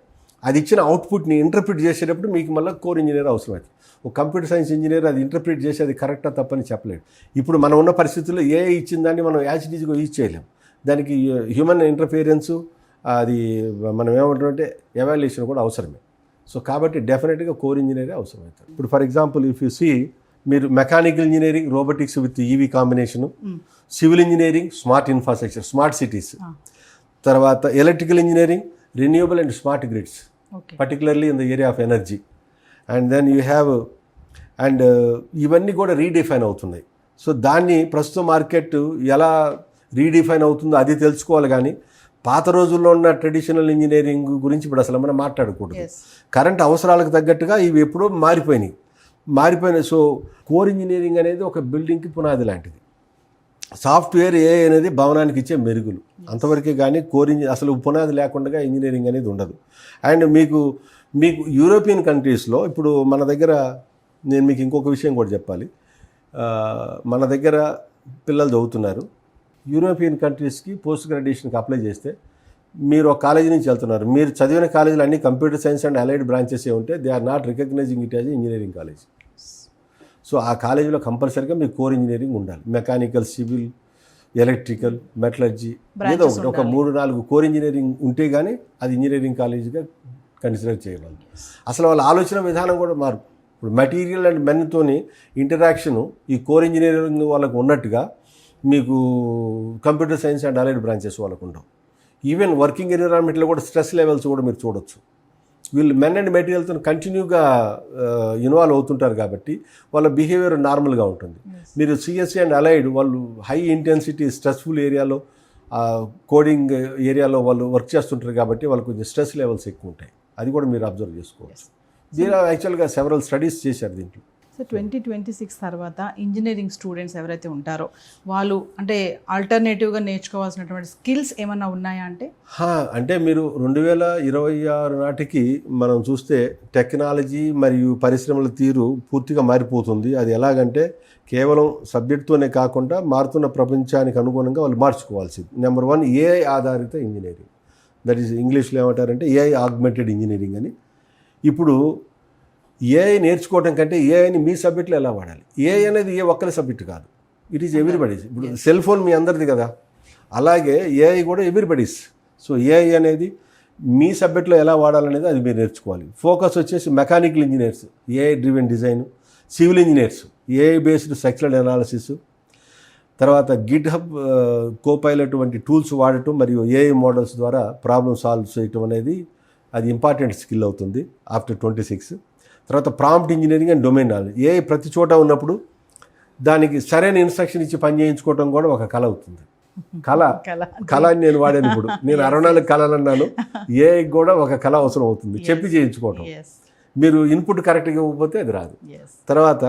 అది ఇచ్చిన అవుట్పుట్ని ఇంటర్ప్రిట్ చేసేటప్పుడు మీకు మళ్ళీ కోర్ ఇంజనీర్ అవసరమవుతుంది. ఒక కంప్యూటర్ సైన్స్ ఇంజనీర్ అది ఇంటర్ప్రిట్ చేసి అది కరెక్టా తప్పని చెప్పలేడు. ఇప్పుడు మనం ఉన్న పరిస్థితుల్లో ఏఐ ఇచ్చిన దాన్ని మనం యాజిటీజ్గా యూజ్ చేయలేం. దానికి హ్యూమన్ ఇంటర్ఫియరెన్సు, అది మనం ఏమంటామంటే ఎవాల్యుయేషన్ కూడా అవసరమే. సో కాబట్టి డెఫినెట్గా కోర్ ఇంజనీరే అవసరమవుతుంది. ఇప్పుడు for example if you see మీరు mechanical engineering robotics with EV combination, civil engineering smart infrastructure smart cities, తర్వాత electrical engineering renewable and smart grids particularly in the area of energy. And then you have and ఇవన్నీ కూడా redefine అవుతున్నాయి. So దాన్ని ప్రస్తుత market ఎలా redefine అవుతుందో అది తెలుసుకోవాలి, కానీ పాత రోజుల్లో ఉన్న ట్రెడిషనల్ ఇంజనీరింగ్ గురించి ఇప్పుడు అసలు మనం మాట్లాడకూడదు. కరెంట్ అవసరాలకు తగ్గట్టుగా ఇవి ఎప్పుడూ మారిపోయినాయి. సో కోర్ ఇంజనీరింగ్ అనేది ఒక బిల్డింగ్కి పునాది లాంటిది. సాఫ్ట్వేర్ ఏ అనేది భవనానికి ఇచ్చే మెరుగులు అంతవరకే, కానీ కోర్ అసలు పునాది లేకుండా ఇంజనీరింగ్ అనేది ఉండదు. అండ్ మీకు యూరోపియన్ కంట్రీస్లో ఇప్పుడు మన దగ్గర నేను మీకు ఇంకొక విషయం కూడా చెప్పాలి. మన దగ్గర పిల్లలు చదువుతున్నారు, యూరోపియన్ కంట్రీస్కి పోస్ట్ గ్రాడ్యుయేషన్కి అప్లై చేస్తే మీరు ఒక కాలేజీ నుంచి వెళ్తున్నారు, మీరు చదివిన కాలేజీలు అన్ని computer science and allied branches ఉంటే they are not recognizing it as engineering college. So ఆ కాలేజీలో కంపల్సరీగా మీకు కోర్ ఇంజనీరింగ్ ఉండాలి. మెకానికల్, సివిల్, ఎలక్ట్రికల్, మెటలర్జీ ఏదో ఒకటి ఒక 3-4 కోర్ ఇంజనీరింగ్ ఉంటే కానీ అది ఇంజనీరింగ్ కాలేజీగా కన్సిడర్ చేయగలరు. అసలు వాళ్ళ ఆలోచన విధానం కూడా మారు. ఇప్పుడు మెటీరియల్ అండ్ మెన్తోని ఇంటరాక్షను ఈ కోర్ ఇంజనీరింగ్ వాళ్ళకు ఉన్నట్టుగా మీకు computer science and allied branches వాళ్ళకు ఉండవు. ఈవెన్ వర్కింగ్ ఎన్విరాన్మెంట్లో కూడా స్ట్రెస్ లెవెల్స్ కూడా మీరు చూడొచ్చు. వీళ్ళు మెన్ అండ్ మెటీరియల్తో కంటిన్యూగా ఇన్వాల్వ్ అవుతుంటారు కాబట్టి వాళ్ళ బిహేవియర్ నార్మల్గా ఉంటుంది. మీరు సిఎస్సి అండ్ అలైడ్ వాళ్ళు హై ఇంటెన్సిటీ స్ట్రెస్ఫుల్ ఏరియాలో కోడింగ్ ఏరియాలో వాళ్ళు వర్క్ చేస్తుంటారు కాబట్టి వాళ్ళకు కొంచెం స్ట్రెస్ లెవెల్స్ ఎక్కువ ఉంటాయి. అది కూడా మీరు అబ్జర్వ్ చేసుకోవచ్చు. దీనిలో యాక్చువల్గా సెవరల్ స్టడీస్ చేశారు దీంట్లో. సో 2026 తర్వాత ఇంజనీరింగ్ స్టూడెంట్స్ ఎవరైతే ఉంటారో వాళ్ళు అంటే ఆల్టర్నేటివ్గా నేర్చుకోవాల్సినటువంటి స్కిల్స్ ఏమన్నా ఉన్నాయా అంటే మీరు 2026 నాటికి మనం చూస్తే టెక్నాలజీ మరియు పరిశ్రమల తీరు పూర్తిగా మారిపోతుంది. అది ఎలాగంటే కేవలం సబ్జెక్ట్తోనే కాకుండా మారుతున్న ప్రపంచానికి అనుగుణంగా వాళ్ళు మార్చుకోవాల్సింది. నెంబర్ 1 ఏఐ ఆధారిత ఇంజనీరింగ్, దట్ ఈస్ ఇంగ్లీష్లో ఏమంటారంటే ఏఐ ఆగ్మెంటెడ్ ఇంజనీరింగ్ అని. ఇప్పుడు ఏఐ నేర్చుకోవడం కంటే ఏఐని మీ సబ్జెక్టులో ఎలా వాడాలి. ఏఐ అనేది ఏ ఒక్కరి సబ్జెక్టు కాదు, ఇట్ ఈజ్ ఎవ్రీబడీస్. ఇప్పుడు సెల్ ఫోన్ మీ అందరిది కదా, అలాగే ఏఐ కూడా ఎవ్రీబడీస్. సో ఏఐ అనేది మీ సబ్జెక్టులో ఎలా వాడాలనేది అది మీరు నేర్చుకోవాలి. ఫోకస్ వచ్చేసి mechanical engineers AI driven design, civil engineers AI based structural analysis, తర్వాత గిట్ హబ్ కోపైలట్ వంటి టూల్స్ వాడటం మరియు ఏఐ మోడల్స్ ద్వారా ప్రాబ్లమ్ సాల్వ్ చేయటం అనేది అది ఇంపార్టెంట్ స్కిల్ అవుతుంది ఆఫ్టర్ 26. తర్వాత prompt engineering and domain knowledge. AI ప్రతి చోట ఉన్నప్పుడు దానికి సరైన ఇన్స్ట్రక్షన్ ఇచ్చి పని చేయించుకోవడం కూడా ఒక కళ అవుతుంది. కళ అని నేను వాడాను. ఇప్పుడు నేను 64 కళలు అన్నాను. ఏఐ కూడా ఒక కళ అవసరం అవుతుంది, చెప్పి చేయించుకోవటం. మీరు ఇన్పుట్ కరెక్ట్గా ఇవ్వకపోతే అది రాదు. తర్వాత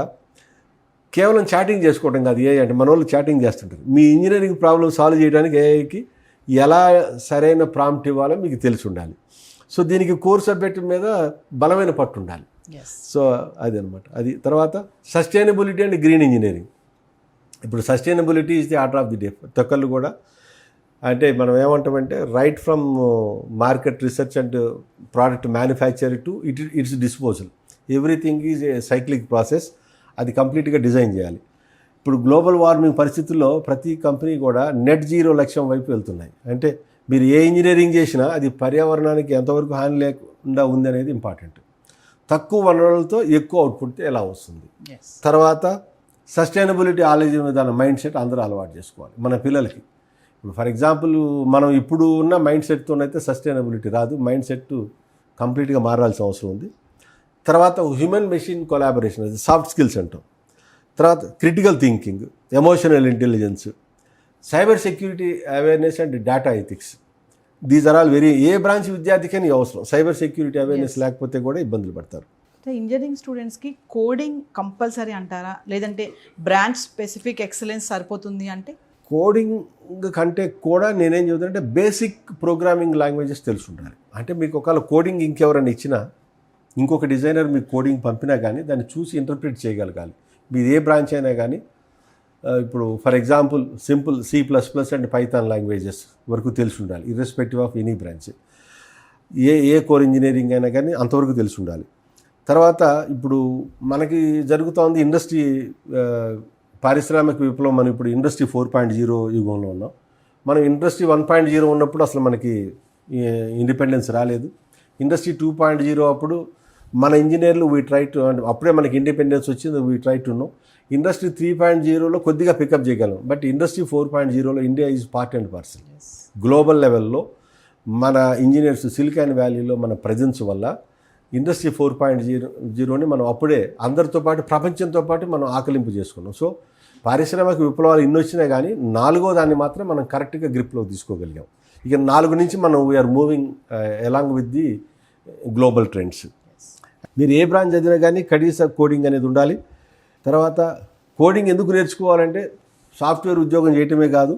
కేవలం చాటింగ్ చేసుకోవడం కాదు ఏఐ అంటే. మన వాళ్ళు చాటింగ్ చేస్తుంటారు. మీ ఇంజనీరింగ్ ప్రాబ్లమ్ సాల్వ్ చేయడానికి ఏఐకి ఎలా సరైన ప్రాంప్ట్ ఇవ్వాలో మీకు తెలిసి ఉండాలి. సో దీనికి కోర్ సబ్జెక్ట్ మీద బలమైన పట్టు ఉండాలి. సో అది అనమాట. అది తర్వాత సస్టైనబిలిటీ అండ్ గ్రీన్ ఇంజనీరింగ్. ఇప్పుడు sustainability is the order of the day. ఒక్కళ్ళు కూడా అంటే మనం ఏమంటామంటే right from market research and product manufacture to it's disposal, everything is a cyclic process. అది కంప్లీట్గా డిజైన్ చేయాలి. ఇప్పుడు గ్లోబల్ వార్మింగ్ పరిస్థితుల్లో ప్రతి కంపెనీ కూడా నెట్ జీరో లక్ష్యం వైపు వెళ్తున్నాయి. అంటే మీరు ఏ ఇంజనీరింగ్ చేసినా అది పర్యావరణానికి ఎంతవరకు హాని లేకుండా ఉంది అనేది ఇంపార్టెంట్. తక్కువ వనరులతో ఎక్కువ అవుట్పుట్ ఎలా వస్తుంది. తర్వాత సస్టైనబిలిటీ ఆలోచన విధానం మైండ్ సెట్ అందరూ అలవాటు చేసుకోవాలి మన పిల్లలకి. ఇప్పుడు ఫర్ ఎగ్జాంపుల్ మనం ఇప్పుడు ఉన్న మైండ్ సెట్తోనైతే సస్టైనబిలిటీ రాదు. మైండ్ సెట్ కంప్లీట్గా మారాల్సిన అవసరం ఉంది. తర్వాత హ్యూమన్ మెషిన్ కొలాబరేషన్, అది సాఫ్ట్ స్కిల్స్ అంటాం. తర్వాత critical thinking, emotional intelligence, cyber security awareness and data ethics. These are all very ఏ బ్రాంచ్ విద్యార్థికని అవసరం. సైబర్ సెక్యూరిటీ అవేర్నెస్ లేకపోతే కూడా ఇబ్బందులు పడతారు. ఇంజనీరింగ్ స్టూడెంట్స్కి కోడింగ్ కంపల్సరీ అంటారా, లేదంటే బ్రాంచ్ స్పెసిఫిక్ ఎక్సలెన్స్ సరిపోతుంది? అంటే కోడింగ్ కంటే కూడా నేనేం చెబుతానంటే బేసిక్ ప్రోగ్రామింగ్ లాంగ్వేజెస్ తెలిసి ఉండాలి. అంటే మీకు ఒకవేళ కోడింగ్ ఇంకెవరైనా ఇచ్చినా, ఇంకొక డిజైనర్ మీకు కోడింగ్ పంపినా కానీ దాన్ని చూసి ఇంటర్ప్రిట్ చేయగలగాలి. మీరు ఏ బ్రాంచ్ అయినా కానీ. ఇప్పుడు for example simple C++ and Python languages వరకు తెలిసి ఉండాలి, irrespective of any branch. A core engineering అయినా కానీ అంతవరకు తెలిసి ఉండాలి. తర్వాత ఇప్పుడు మనకి జరుగుతోంది ఇండస్ట్రీ పారిశ్రామిక విప్లవం. మనం ఇప్పుడు ఇండస్ట్రీ 4.0 యుగంలో ఉన్నాం. మనం ఇండస్ట్రీ 1.0 ఉన్నప్పుడు అసలు మనకి ఇండిపెండెన్స్ రాలేదు. ఇండస్ట్రీ 2.0 అప్పుడు మన ఇంజనీర్లు వీ ట్రై టు, అప్పుడే మనకి ఇండిపెండెన్స్ వచ్చింది, we try to know industry 3.0లో కొద్దిగా పికప్ చేయగలం, బట్ ఇండస్ట్రీ 4.0లో India is part and parcel. Global లెవెల్లో మన ఇంజనీర్స్ సిలికాన్ వ్యాలీలో మన ప్రజెన్స్ వల్ల ఇండస్ట్రీ 4.0ని మనం అప్పుడే అందరితో పాటు ప్రపంచంతో పాటు మనం ఆకలింపు చేసుకున్నాం. సో పారిశ్రామిక విప్లవాలు ఇన్ని వచ్చినా కానీ 4వ దాన్ని మాత్రం మనం కరెక్ట్గా గ్రిప్లో తీసుకోగలిగాం. ఇక 4 నుంచి మనం we're moving along with the global trends. మీరు ఏ బ్రాంచ్ చదివినా కానీ కనీస కోడింగ్ అనేది ఉండాలి. తర్వాత కోడింగ్ ఎందుకు నేర్చుకోవాలంటే సాఫ్ట్వేర్ ఉద్యోగం చేయటమే కాదు,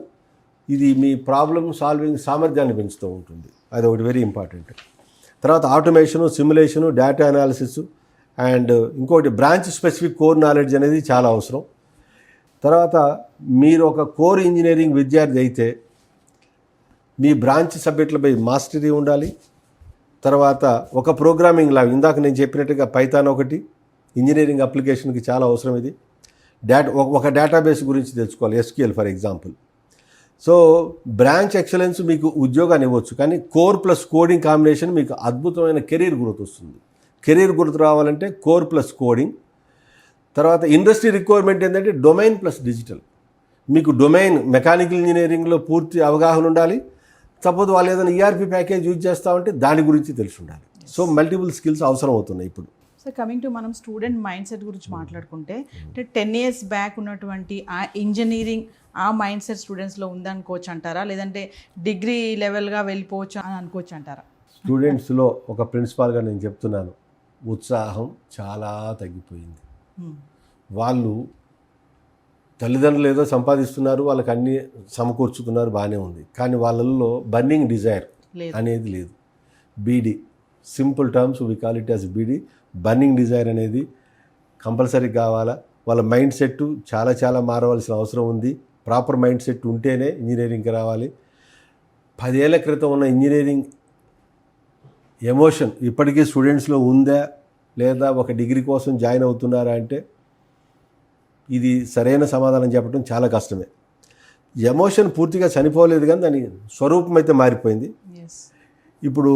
ఇది మీ ప్రాబ్లమ్ సాల్వింగ్ సామర్థ్యాన్ని పెంచుతూ ఉంటుంది. అది ఒకటి వెరీ ఇంపార్టెంట్. తర్వాత ఆటోమేషను, సిమ్యులేషను, డేటా అనాలిసిస్ అండ్ ఇంకోటి బ్రాంచ్ స్పెసిఫిక్ కోర్ నాలెడ్జ్ అనేది చాలా అవసరం. తర్వాత మీరు ఒక కోర్ ఇంజనీరింగ్ విద్యార్థి అయితే మీ బ్రాంచ్ సబ్జెక్టులపై మాస్టరీ ఉండాలి. తర్వాత ఒక ప్రోగ్రామింగ్ లాగా ఇందాక నేను చెప్పినట్టుగా పైథాన్ ఒకటి ఇంజనీరింగ్ అప్లికేషన్కి చాలా అవసరం. ఇది ఒక డేటాబేస్ గురించి తెలుసుకోవాలి, SQL for example. So branch excellence మీకు ఉద్యోగాన్ని ఇవ్వచ్చు, కానీ కోర్ ప్లస్ కోడింగ్ కాంబినేషన్ మీకు అద్భుతమైన కెరీర్ గ్రోత్ వస్తుంది. కెరీర్ గ్రోత్ రావాలంటే కోర్ ప్లస్ కోడింగ్. తర్వాత ఇండస్ట్రీ రిక్వైర్మెంట్ ఏంటంటే డొమైన్ ప్లస్ డిజిటల్. మీకు డొమైన్ మెకానికల్ ఇంజనీరింగ్లో పూర్తి అవగాహన ఉండాలి. సపోజ్ వాళ్ళు ఏదైనా ERP ప్యాకేజ్ యూజ్ చేస్తామంటే దాని గురించి తెలిసి ఉండాలి. సో మల్టిపుల్ స్కిల్స్ అవసరం అవుతున్నాయి ఇప్పుడు. సో కమింగ్ టు మనం స్టూడెంట్ మైండ్ సెట్ గురించి మాట్లాడుకుంటే, అంటే 10 years బ్యాక్ ఉన్నటువంటి ఆ ఇంజనీరింగ్ ఆ మైండ్ సెట్ స్టూడెంట్స్లో ఉందనుకోవచ్చు అంటారా, లేదంటే డిగ్రీ లెవెల్గా వెళ్ళిపోవచ్చు అని అనుకోవచ్చు అంటారా? స్టూడెంట్స్లో ఒక ప్రిన్సిపాల్గా నేను చెప్తున్నాను, ఉత్సాహం చాలా తగ్గిపోయింది. వాళ్ళు తల్లిదండ్రులు ఏదో సంపాదిస్తున్నారు, వాళ్ళకి అన్నీ సమకూర్చుతున్నారు, బాగానే ఉంది, కానీ వాళ్ళల్లో బర్నింగ్ డిజైర్ అనేది లేదు. BD, simple terms we call it as BD. Burning desire అనేది కంపల్సరీ కావాలా. వాళ్ళ మైండ్ సెట్ చాలా చాలా మారవలసిన అవసరం ఉంది. ప్రాపర్ మైండ్ సెట్ ఉంటేనే ఇంజనీరింగ్కి రావాలి. 10 ఏళ్ల క్రితం ఉన్న ఇంజనీరింగ్ ఎమోషన్ ఇప్పటికీ స్టూడెంట్స్లో ఉందా, లేదా ఒక డిగ్రీ కోసం జాయిన్ అవుతున్నారా అంటే ఇది సరైన సమాధానం చెప్పడం చాలా కష్టమే. ఎమోషన్ పూర్తిగా చనిపోలేదు, కానీ దాని స్వరూపం అయితే మారిపోయింది. ఇప్పుడు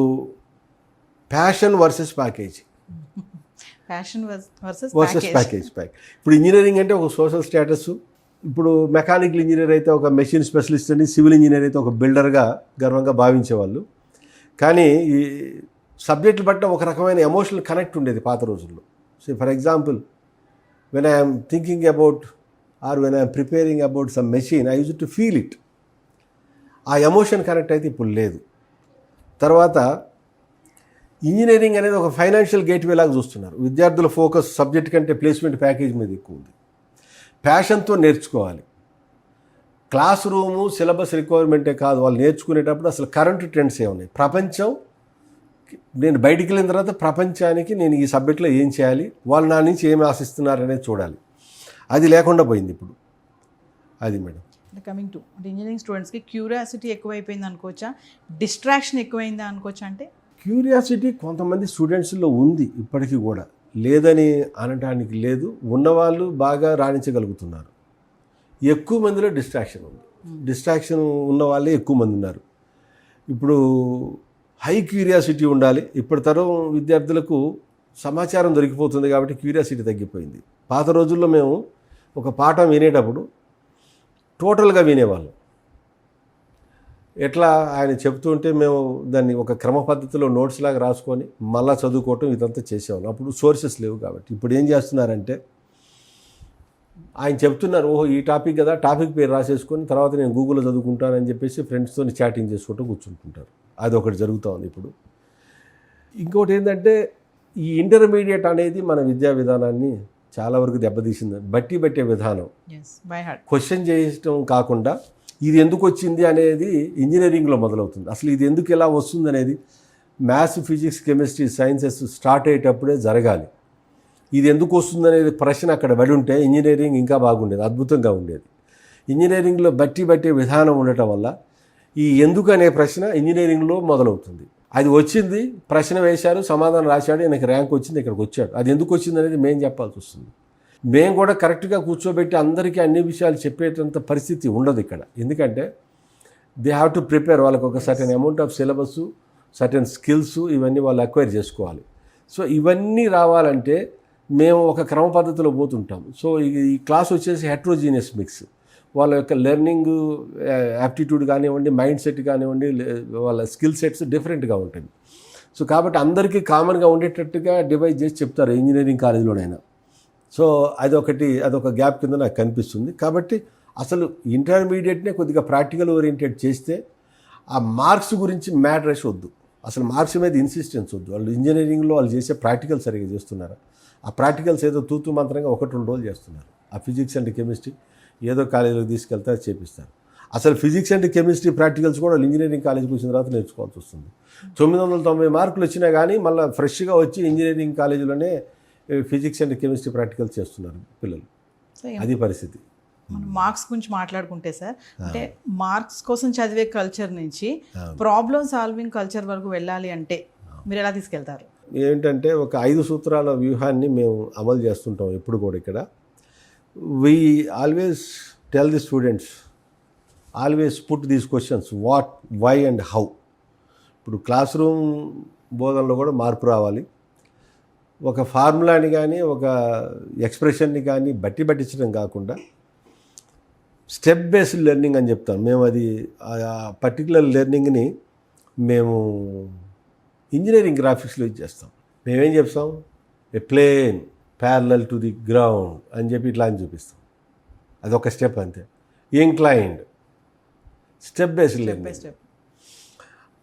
ప్యాషన్ వర్సెస్ ప్యాకేజ్. ఇప్పుడు ఇంజనీరింగ్ అంటే ఒక సోషల్ స్టేటస్. ఇప్పుడు మెకానికల్ ఇంజనీర్ అయితే ఒక మెషిన్ స్పెషలిస్ట్ అని, సివిల్ ఇంజనీర్ అయితే ఒక బిల్డర్గా గర్వంగా భావించేవాళ్ళు. కానీ ఈ సబ్జెక్టులు బట్టి ఒక రకమైన ఎమోషనల్ కనెక్ట్ ఉండేది పాత రోజుల్లో. So for example, when I am thinking about or when I am preparing about some machine, I used to feel it. ఆ ఎమోషన్ కనెక్ట్ అయితే ఇప్పుడు లేదు. తర్వాత ఇంజనీరింగ్ అనేది ఒక ఫైనాన్షియల్ గేట్వే లాగా చూస్తున్నారు. విద్యార్థుల ఫోకస్ సబ్జెక్ట్ కంటే ప్లేస్మెంట్ ప్యాకేజ్ మీద ఎక్కువ ఉంది. ప్యాషన్తో నేర్చుకోవాలి. క్లాస్ రూము సిలబస్ రిక్వైర్మెంటే కాదు, వాళ్ళు నేర్చుకునేటప్పుడు అసలు కరెంట్ ట్రెండ్స్ ఏమున్నాయి, ప్రపంచం, నేను బయటికి వెళ్ళిన తర్వాత ప్రపంచానికి నేను ఈ సబ్జెక్ట్లో ఏం చేయాలి, వాళ్ళు నా నుంచి ఏమి ఆశిస్తున్నారనేది చూడాలి. అది లేకుండా పోయింది ఇప్పుడు. అది మేడం. కమింగ్ టు అంటే ఇంజనీరింగ్ స్టూడెంట్స్కి క్యూరియాసిటీ ఎక్కువైపోయింది అనుకోవచ్చా, డిస్ట్రాక్షన్ ఎక్కువైందా అనుకోవచ్చా? అంటే క్యూరియాసిటీ కొంతమంది స్టూడెంట్స్లో ఉంది, ఇప్పటికీ కూడా లేదని అనడానికి లేదు. ఉన్నవాళ్ళు బాగా రాణించగలుగుతున్నారు. ఎక్కువ మందిలో డిస్ట్రాక్షన్ ఉంది. డిస్ట్రాక్షన్ ఉన్న వాళ్ళే ఎక్కువ మంది ఉన్నారు. ఇప్పుడు హై క్యూరియాసిటీ ఉండాలి. ఇప్పటి తరం విద్యార్థులకు సమాచారం దొరికిపోతుంది కాబట్టి క్యూరియాసిటీ తగ్గిపోయింది. పాత రోజుల్లో మేము ఒక పాఠం వినేటప్పుడు టోటల్గా వినేవాళ్ళం. ఎట్లా ఆయన చెప్తుంటే మేము దాన్ని ఒక క్రమ పద్ధతిలో నోట్స్ లాగా రాసుకొని మళ్ళీ చదువుకోవటం ఇదంతా చేసేవాళ్ళం. అప్పుడు సోర్సెస్ లేవు కాబట్టి. ఇప్పుడు ఏం చేస్తున్నారంటే ఆయన చెప్తున్నారు, ఓహో ఈ టాపిక్ కదా, టాపిక్ పేరు రాసేసుకొని తర్వాత నేను గూగుల్లో చదువుకుంటానని చెప్పేసి ఫ్రెండ్స్తో చాటింగ్ చేసుకుంటూ కూర్చుంటుంటారు. అది ఒకటి జరుగుతూ ఉంది ఇప్పుడు. ఇంకోటి ఏంటంటే ఈ ఇంటర్మీడియట్ అనేది మన విద్యా విధానాన్ని చాలా వరకు దెబ్బతీసింది. బట్టే విధానం, క్వశ్చన్ చేయటం కాకుండా ఇది ఎందుకు వచ్చింది అనేది ఇంజనీరింగ్లో మొదలవుతుంది. అసలు ఇది ఎందుకు ఎలా వస్తుంది అనేది maths, physics, chemistry, sciences start అయ్యేటప్పుడే జరగాలి. ఇది ఎందుకు వస్తుంది అనేది ప్రశ్న అక్కడ పడి ఉంటే ఇంజనీరింగ్ ఇంకా బాగుండేది, అద్భుతంగా ఉండేది. ఇంజనీరింగ్లో బట్టే విధానం ఉండటం వల్ల ఈ ఎందుకు అనే ప్రశ్న ఇంజనీరింగ్లో మొదలవుతుంది. అది వచ్చింది, ప్రశ్న వేశారు, సమాధానం రాశాడు, ఆయనకి ర్యాంక్ వచ్చింది, ఇక్కడికి వచ్చాడు. అది ఎందుకు వచ్చింది అనేది మేము చెప్పాల్సి వస్తుంది. మేము కూడా కరెక్ట్గా కూర్చోబెట్టి అందరికీ అన్ని విషయాలు చెప్పేటంత పరిస్థితి ఉండదు ఇక్కడ. ఎందుకంటే దే హ్యావ్ టు ప్రిపేర్. వాళ్ళకి ఒక certain amount of syllabus, certain skills, ఇవన్నీ వాళ్ళు అక్వైర్ చేసుకోవాలి. సో ఇవన్నీ రావాలంటే మేము ఒక క్రమ పద్ధతిలో పోతుంటాం. సో ఈ క్లాస్ వచ్చేసి హెట్రోజీనియస్ మిక్స్. వాళ్ళ యొక్క లెర్నింగ్ యాప్టిట్యూడ్ కానివ్వండి, మైండ్ సెట్ కానివ్వండి, వాళ్ళ స్కిల్ సెట్స్ డిఫరెంట్గా ఉంటాయి. సో కాబట్టి అందరికీ కామన్గా ఉండేటట్టుగా డివైడ్ చేసి చెప్తారు ఇంజనీరింగ్ కాలేజీలోనైనా. సో అదొక గ్యాప్ కింద నాకు కనిపిస్తుంది. కాబట్టి అసలు ఇంటర్మీడియట్నే కొద్దిగా ప్రాక్టికల్ ఓరియంటెడ్ చేస్తే ఆ మార్క్స్ గురించి మ్యాటర్స్ వద్దు, అసలు మార్క్స్ మీద ఇన్సిస్టెన్స్ వద్దు. వాళ్ళు ఇంజనీరింగ్లో వాళ్ళు చేసే ప్రాక్టికల్ సరిగ్గా చేస్తున్నారు. ఆ ప్రాక్టికల్స్ ఏదో తూతు మంత్రంగా 1-2 రోజులు చేస్తున్నారు. ఆ ఫిజిక్స్ అండ్ కెమిస్ట్రీ ఏదో కాలేజీలోకి తీసుకెళ్తారు, చేపిస్తారు. అసలు ఫిజిక్స్ అండ్ కెమిస్ట్రీ ప్రాక్టికల్స్ కూడా వాళ్ళు ఇంజనీరింగ్ కాలేజీకి వచ్చిన తర్వాత నేర్చుకోవాల్సి వస్తుంది. 990 మార్కులు వచ్చినా కానీ మళ్ళీ ఫ్రెష్గా వచ్చి ఇంజనీరింగ్ కాలేజీలోనే ఫిజిక్స్ అండ్ కెమిస్ట్రీ ప్రాక్టికల్స్ చేస్తున్నారు పిల్లలు. అది పరిస్థితి. మనం మార్క్స్ గురించి మాట్లాడుకుంటే సార్, అంటే మార్క్స్ కోసం చదివే కల్చర్ నుంచి ప్రాబ్లమ్ సాల్వింగ్ కల్చర్ వరకు వెళ్ళాలి అంటే మీరు ఎలా తీసుకెళ్తారు? ఏంటంటే ఒక 5 సూత్రాల వ్యూహాన్ని మేము అమలు చేస్తుంటాం ఎప్పుడు కూడా ఇక్కడ. We always tell the students, always put these questions what, why and how. ఇప్పుడు క్లాస్ రూమ్ బోధనలో కూడా మార్పు రావాలి. ఒక ఫార్ములాని కానీ ఒక ఎక్స్ప్రెషన్ని కానీ పట్టించడం కాకుండా స్టెప్ బేస్డ్ లెర్నింగ్ అని చెప్తాం మేము. అది పర్టికులర్ లెర్నింగ్ని మేము ఇంజనీరింగ్ గ్రాఫిక్స్లో చేస్తాం. మేమేం చెప్తాం, a plane parallel to the ground అని చెప్పి ఇట్లా అని చూపిస్తాం. అదొక స్టెప్ అంతే. Inclined, step based learning.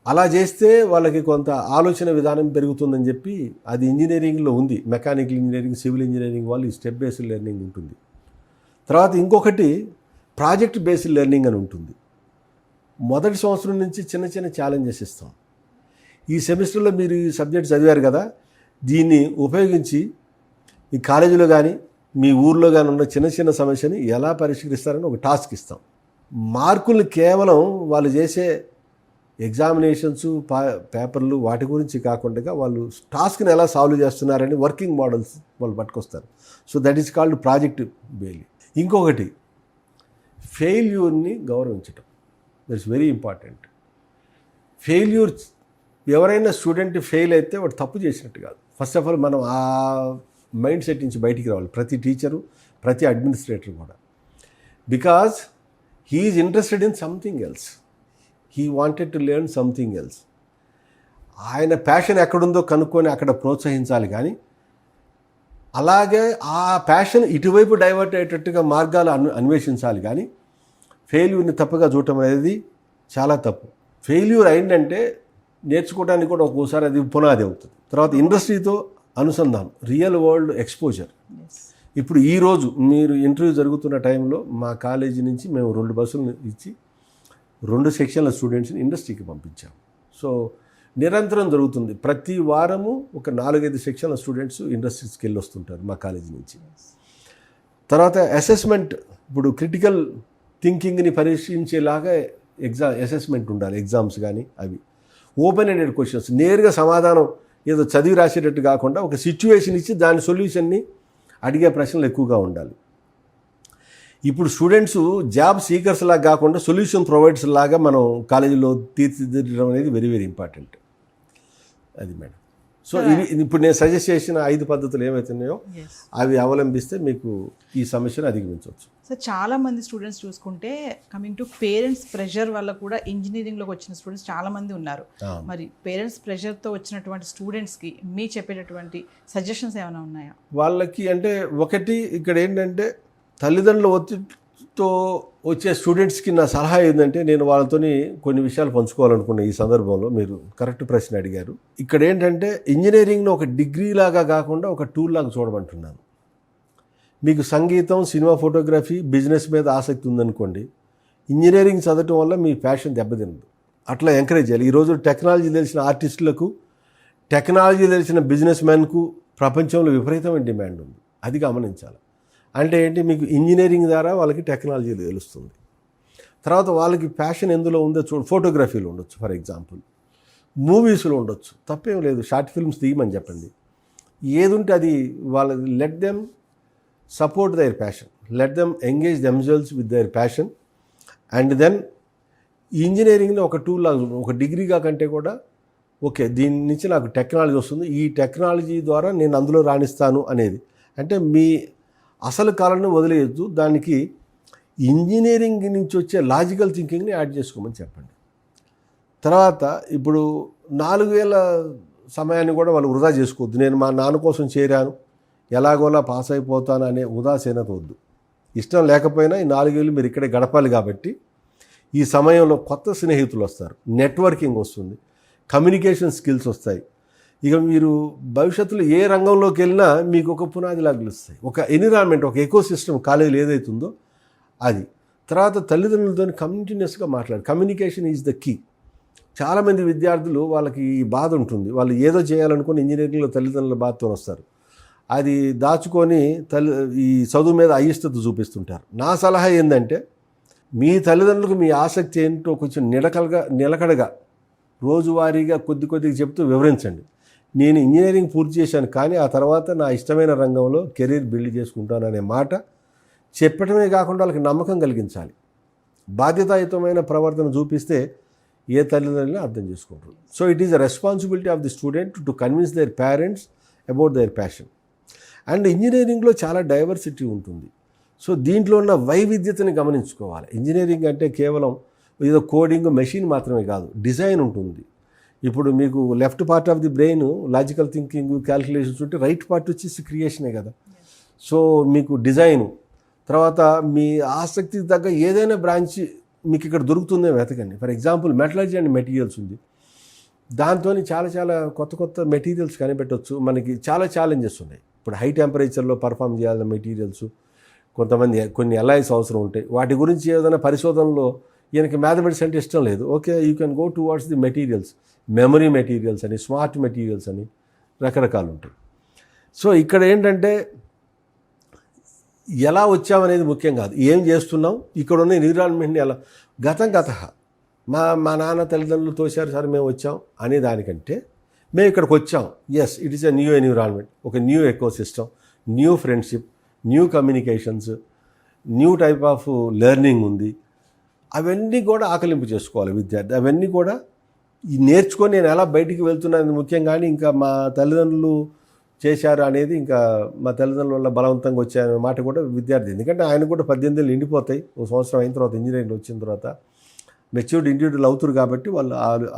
అలా చేస్తే వాళ్ళకి కొంత ఆలోచన విధానం పెరుగుతుందని చెప్పి అది ఇంజనీరింగ్లో ఉంది. మెకానికల్ ఇంజనీరింగ్, సివిల్ ఇంజనీరింగ్ వాళ్ళు ఈ స్టెప్ బేస్డ్ లెర్నింగ్ ఉంటుంది. తర్వాత ఇంకొకటి ప్రాజెక్ట్ బేస్డ్ లెర్నింగ్ అని ఉంటుంది. మొదటి సంవత్సరం నుంచి చిన్న చిన్న ఛాలెంజెస్ ఇస్తాం. ఈ సెమిస్టర్లో మీరు ఈ సబ్జెక్ట్ చదివారు కదా, దీన్ని ఉపయోగించి మీ కాలేజీలో కానీ మీ ఊర్లో కానీ ఉన్న చిన్న చిన్న సమస్యని ఎలా పరిష్కరిస్తారని ఒక టాస్క్ ఇస్తాం. మార్కులు కేవలం వాళ్ళు చేసే ఎగ్జామినేషన్స్, పేపర్లు వాటి గురించి కాకుండా వాళ్ళు టాస్క్ని ఎలా సాల్వ్ చేస్తున్నారని వర్కింగ్ మోడల్స్ వాళ్ళు పట్టుకొస్తారు. So that is called project బేలి. ఇంకొకటి ఫెయిల్యూర్ని గౌరవించటం. That's very important. ఫెయిల్యూర్, ఎవరైనా స్టూడెంట్ ఫెయిల్ అయితే వాడు తప్పు చేసినట్టు కాదు. ఫస్ట్ ఆఫ్ ఆల్ మనం ఆ మైండ్ సెట్ నుంచి బయటికి రావాలి, ప్రతి టీచరు, ప్రతి అడ్మినిస్ట్రేటర్ కూడా. Because he is interested in something else, he wanted to learn something else. ఆయన ప్యాషన్ ఎక్కడుందో కనుక్కొని అక్కడ ప్రోత్సహించాలి. కానీ అలాగే ఆ ప్యాషన్ ఇటువైపు డైవర్ట్ అయ్యేటట్టుగా మార్గాలు అన్వేషించాలి. కానీ ఫెయిల్యూర్ని తప్పుగా చూడటం అనేది చాలా తప్పు. ఫెయిల్యూర్ అయిందంటే నేర్చుకోవడానికి కూడా ఒక్కోసారి అది పునాది అవుతుంది. తర్వాత ఇండస్ట్రీతో అనుసంధానం, రియల్ వరల్డ్ ఎక్స్పోజర్. ఇప్పుడు ఈరోజు మీరు ఇంటర్వ్యూ జరుగుతున్న టైంలో మా కాలేజీ నుంచి మేము 2 బస్సులు ఇచ్చి 2 సెక్షన్ల స్టూడెంట్స్ని ఇండస్ట్రీకి పంపించాము. సో నిరంతరం జరుగుతుంది. ప్రతి వారము ఒక 4-5 సెక్షన్ల స్టూడెంట్స్ ఇండస్ట్రీస్కి వెళ్ళి వస్తుంటారు మా కాలేజీ నుంచి. తర్వాత అసెస్మెంట్, ఇప్పుడు క్రిటికల్ థింకింగ్ని పరీక్షించేలాగా అసెస్మెంట్ ఉండాలి. ఎగ్జామ్స్ కానీ అవి ఓపెన్ ఎండెడ్ క్వశ్చన్స్, నేరుగా సమాధానం ఏదో చదివి రాసేటట్టు కాకుండా ఒక సిచ్యువేషన్ ఇచ్చి దాని సొల్యూషన్ని అడిగే ప్రశ్నలు ఎక్కువగా ఉండాలి. ఇప్పుడు స్టూడెంట్స్ జాబ్ సీకర్స్ లాగా కాకుండా సొల్యూషన్ ప్రొవైడర్స్ లాగా మనం కాలేజీలో తీర్చిదిద్దడం అనేది వెరీ వెరీ ఇంపార్టెంట్. అది మేడం. సో ఇప్పుడు నేను సజెస్ట్ చేసిన 5 పద్ధతులు ఏవైతున్నాయో అవి అవలంబిస్తే మీకు ఈ సమస్యను అధిగమించవచ్చు. సో చాలా మంది స్టూడెంట్స్ చూసుకుంటే కమింగ్ టు పేరెంట్స్ ప్రెషర్ వల్ల కూడా ఇంజనీరింగ్లోకి వచ్చిన స్టూడెంట్స్ చాలా మంది ఉన్నారు. మరి పేరెంట్స్ ప్రెషర్తో వచ్చినటువంటి స్టూడెంట్స్కి మీ చెప్పేటటువంటి సజెషన్స్ ఏమైనా ఉన్నాయా? వాళ్ళకి అంటే ఒకటి ఇక్కడ ఏంటంటే తల్లిదండ్రుల ఒత్తిడితో వచ్చే స్టూడెంట్స్కి నా సలహా ఏంటంటే, నేను వాళ్ళతోని కొన్ని విషయాలు పంచుకోవాలనుకున్న ఈ సందర్భంలో. మీరు కరెక్ట్ ప్రశ్న అడిగారు. ఇక్కడ ఏంటంటే ఇంజనీరింగ్ను ఒక డిగ్రీ లాగా కాకుండా ఒక టూల్ లాగా చూడమంటున్నాను. మీకు సంగీతం, సినిమా, ఫోటోగ్రఫీ, బిజినెస్ మీద ఆసక్తి ఉందనుకోండి, ఇంజనీరింగ్ చదవటం వల్ల మీ ప్యాషన్ దెబ్బతినదు. అట్లా ఎంకరేజ్ చేయాలి. ఈరోజు టెక్నాలజీ తెలిసిన ఆర్టిస్టులకు, టెక్నాలజీ తెలిసిన బిజినెస్ మ్యాన్కు ప్రపంచంలో విపరీతమైన డిమాండ్ ఉంది. అది గమనించాలి. అంటే ఏంటి, మీకు ఇంజనీరింగ్ ద్వారా వాళ్ళకి టెక్నాలజీ తెలుస్తుంది. తర్వాత వాళ్ళకి ప్యాషన్ ఎందులో ఉందో ఫోటోగ్రఫీలో ఉండొచ్చు, ఫర్ ఎగ్జాంపుల్ మూవీస్లో ఉండొచ్చు, తప్పేం లేదు. షార్ట్ ఫిల్మ్స్ తీయమని చెప్పండి. ఏది ఉంటే అది వాళ్ళ let them support their passion, let them engage themselves with their passion. And then ఇంజనీరింగ్ని ఒక టూల్ లాగా, ఒక డిగ్రీగా కంటే కూడా ఓకే దీని నుంచి నాకు టెక్నాలజీ వస్తుంది, ఈ టెక్నాలజీ ద్వారా నేను అందులో రాణిస్తాను అనేది. అంటే మీ అసలు కళను వదిలేయద్దు, దానికి ఇంజనీరింగ్ నుంచి వచ్చే లాజికల్ థింకింగ్ని యాడ్ చేసుకోమని చెప్పండి. తర్వాత ఇప్పుడు 4 ఏళ్ళ సమయాన్ని కూడా వాళ్ళు వృధా చేసుకోవద్దు. నేను మా నాన్న కోసం చేరాను, ఎలాగోలా పాస్ అయిపోతాను అనే ఉదాసీనత వద్దు. ఇష్టం లేకపోయినా ఈ 4 ఏళ్ళు మీరు ఇక్కడే గడపాలి. కాబట్టి ఈ సమయంలో కొత్త స్నేహితులు వస్తారు, నెట్వర్కింగ్ వస్తుంది, కమ్యూనికేషన్ స్కిల్స్ వస్తాయి. ఇక మీరు భవిష్యత్తులో ఏ రంగంలోకి వెళ్ళినా మీకు ఒక పునాదిలా గెలుస్తాయి. ఒక ఎన్విరాన్మెంట్, ఒక ఎకో సిస్టమ్ కాలేజీలో ఏదైతుందో అది. తర్వాత తల్లిదండ్రులతో కంటిన్యూస్గా మాట్లాడు. Communication is the key. చాలామంది విద్యార్థులు వాళ్ళకి ఈ బాధ ఉంటుంది, వాళ్ళు ఏదో చేయాలనుకుని ఇంజనీరింగ్లో తల్లిదండ్రుల బాధతో వస్తారు. అది దాచుకొని ఈ చదువు మీద అయిష్టత చూపిస్తుంటారు. నా సలహా ఏంటంటే మీ తల్లిదండ్రులకు మీ ఆసక్తి ఏంటో కొంచెం నిలకడగా రోజువారీగా కొద్దిగా చెప్తూ వివరించండి. నేను ఇంజనీరింగ్ పూర్తి చేశాను, కానీ ఆ తర్వాత నా ఇష్టమైన రంగంలో కెరీర్ బిల్డ్ చేసుకుంటాను అనే మాట చెప్పడమే కాకుండా వాళ్ళకి నమ్మకం కలిగించాలి. బాధ్యతాయుతమైన ప్రవర్తన చూపిస్తే ఏ తల్లిదండ్రులను అర్థం చేసుకుంటారు. So it is the responsibility of the student to convince their parents about their passion. And ఇంజనీరింగ్లో చాలా డైవర్సిటీ ఉంటుంది. సో దీంట్లో ఉన్న వైవిధ్యతని గమనించుకోవాలి. ఇంజనీరింగ్ అంటే కేవలం ఏదో కోడింగ్ మెషిన్ మాత్రమే కాదు, డిజైన్ ఉంటుంది. ఇప్పుడు మీకు left part of the brain logical thinking, calculations ఉంటే రైట్ పార్ట్ వచ్చేసి క్రియేషనే కదా. సో మీకు డిజైను, తర్వాత మీ ఆసక్తికి తగ్గ ఏదైనా బ్రాంచ్ మీకు ఇక్కడ దొరుకుతుందో వెతకండి. For example metallurgy and materials ఉంది, దాంతో చాలా కొత్త మెటీరియల్స్ కనిపెట్టవచ్చు. మనకి చాలా ఛాలెంజెస్ ఉన్నాయి. ఇప్పుడు హై టెంపరేచర్లో పర్ఫామ్ చేయాలన్న మెటీరియల్స్, కొన్ని ఎల్ఐస్ అవసరం ఉంటాయి. వాటి గురించి ఏదైనా పరిశోధనలో ఈయనకి మ్యాథమెటిక్స్ అంటే ఇష్టం లేదు, okay you can go towards the materials, memory materials అని, స్మార్ట్ మెటీరియల్స్ అని రకరకాలు ఉంటాయి. సో ఇక్కడ ఏంటంటే ఎలా వచ్చామనేది ముఖ్యం కాదు, ఏం చేస్తున్నాం, ఇక్కడ ఉన్న ఎన్విరాన్మెంట్ని ఎలా గత మా నాన్న తల్లిదండ్రులు తోశారు సార్ మేము వచ్చాం అనే దానికంటే మేము ఇక్కడికి వచ్చాం, yes it is a new environment, ఒక new ecosystem, new friendship, new communications, new type of learning ఉంది. అవన్నీ కూడా ఆకలింపు చేసుకోవాలి విద్యార్థి. అవన్నీ కూడా నేర్చుకొని నేను ఎలా బయటికి వెళ్తున్నాను ముఖ్యం, కానీ ఇంకా మా తల్లిదండ్రులు చేశారు అనేది, ఇంకా మా తల్లిదండ్రుల వల్ల బలవంతంగా వచ్చాయనే మాట కూడా విద్యార్థి. ఎందుకంటే ఆయన కూడా 18 ఏళ్ళు నిండిపోతాయి, ఒక సంవత్సరం అయిన తర్వాత ఇంజనీరింగ్ వచ్చిన తర్వాత మెచ్యూర్డ్ ఇండివిజువల్ అవుతారు. కాబట్టి వాళ్ళు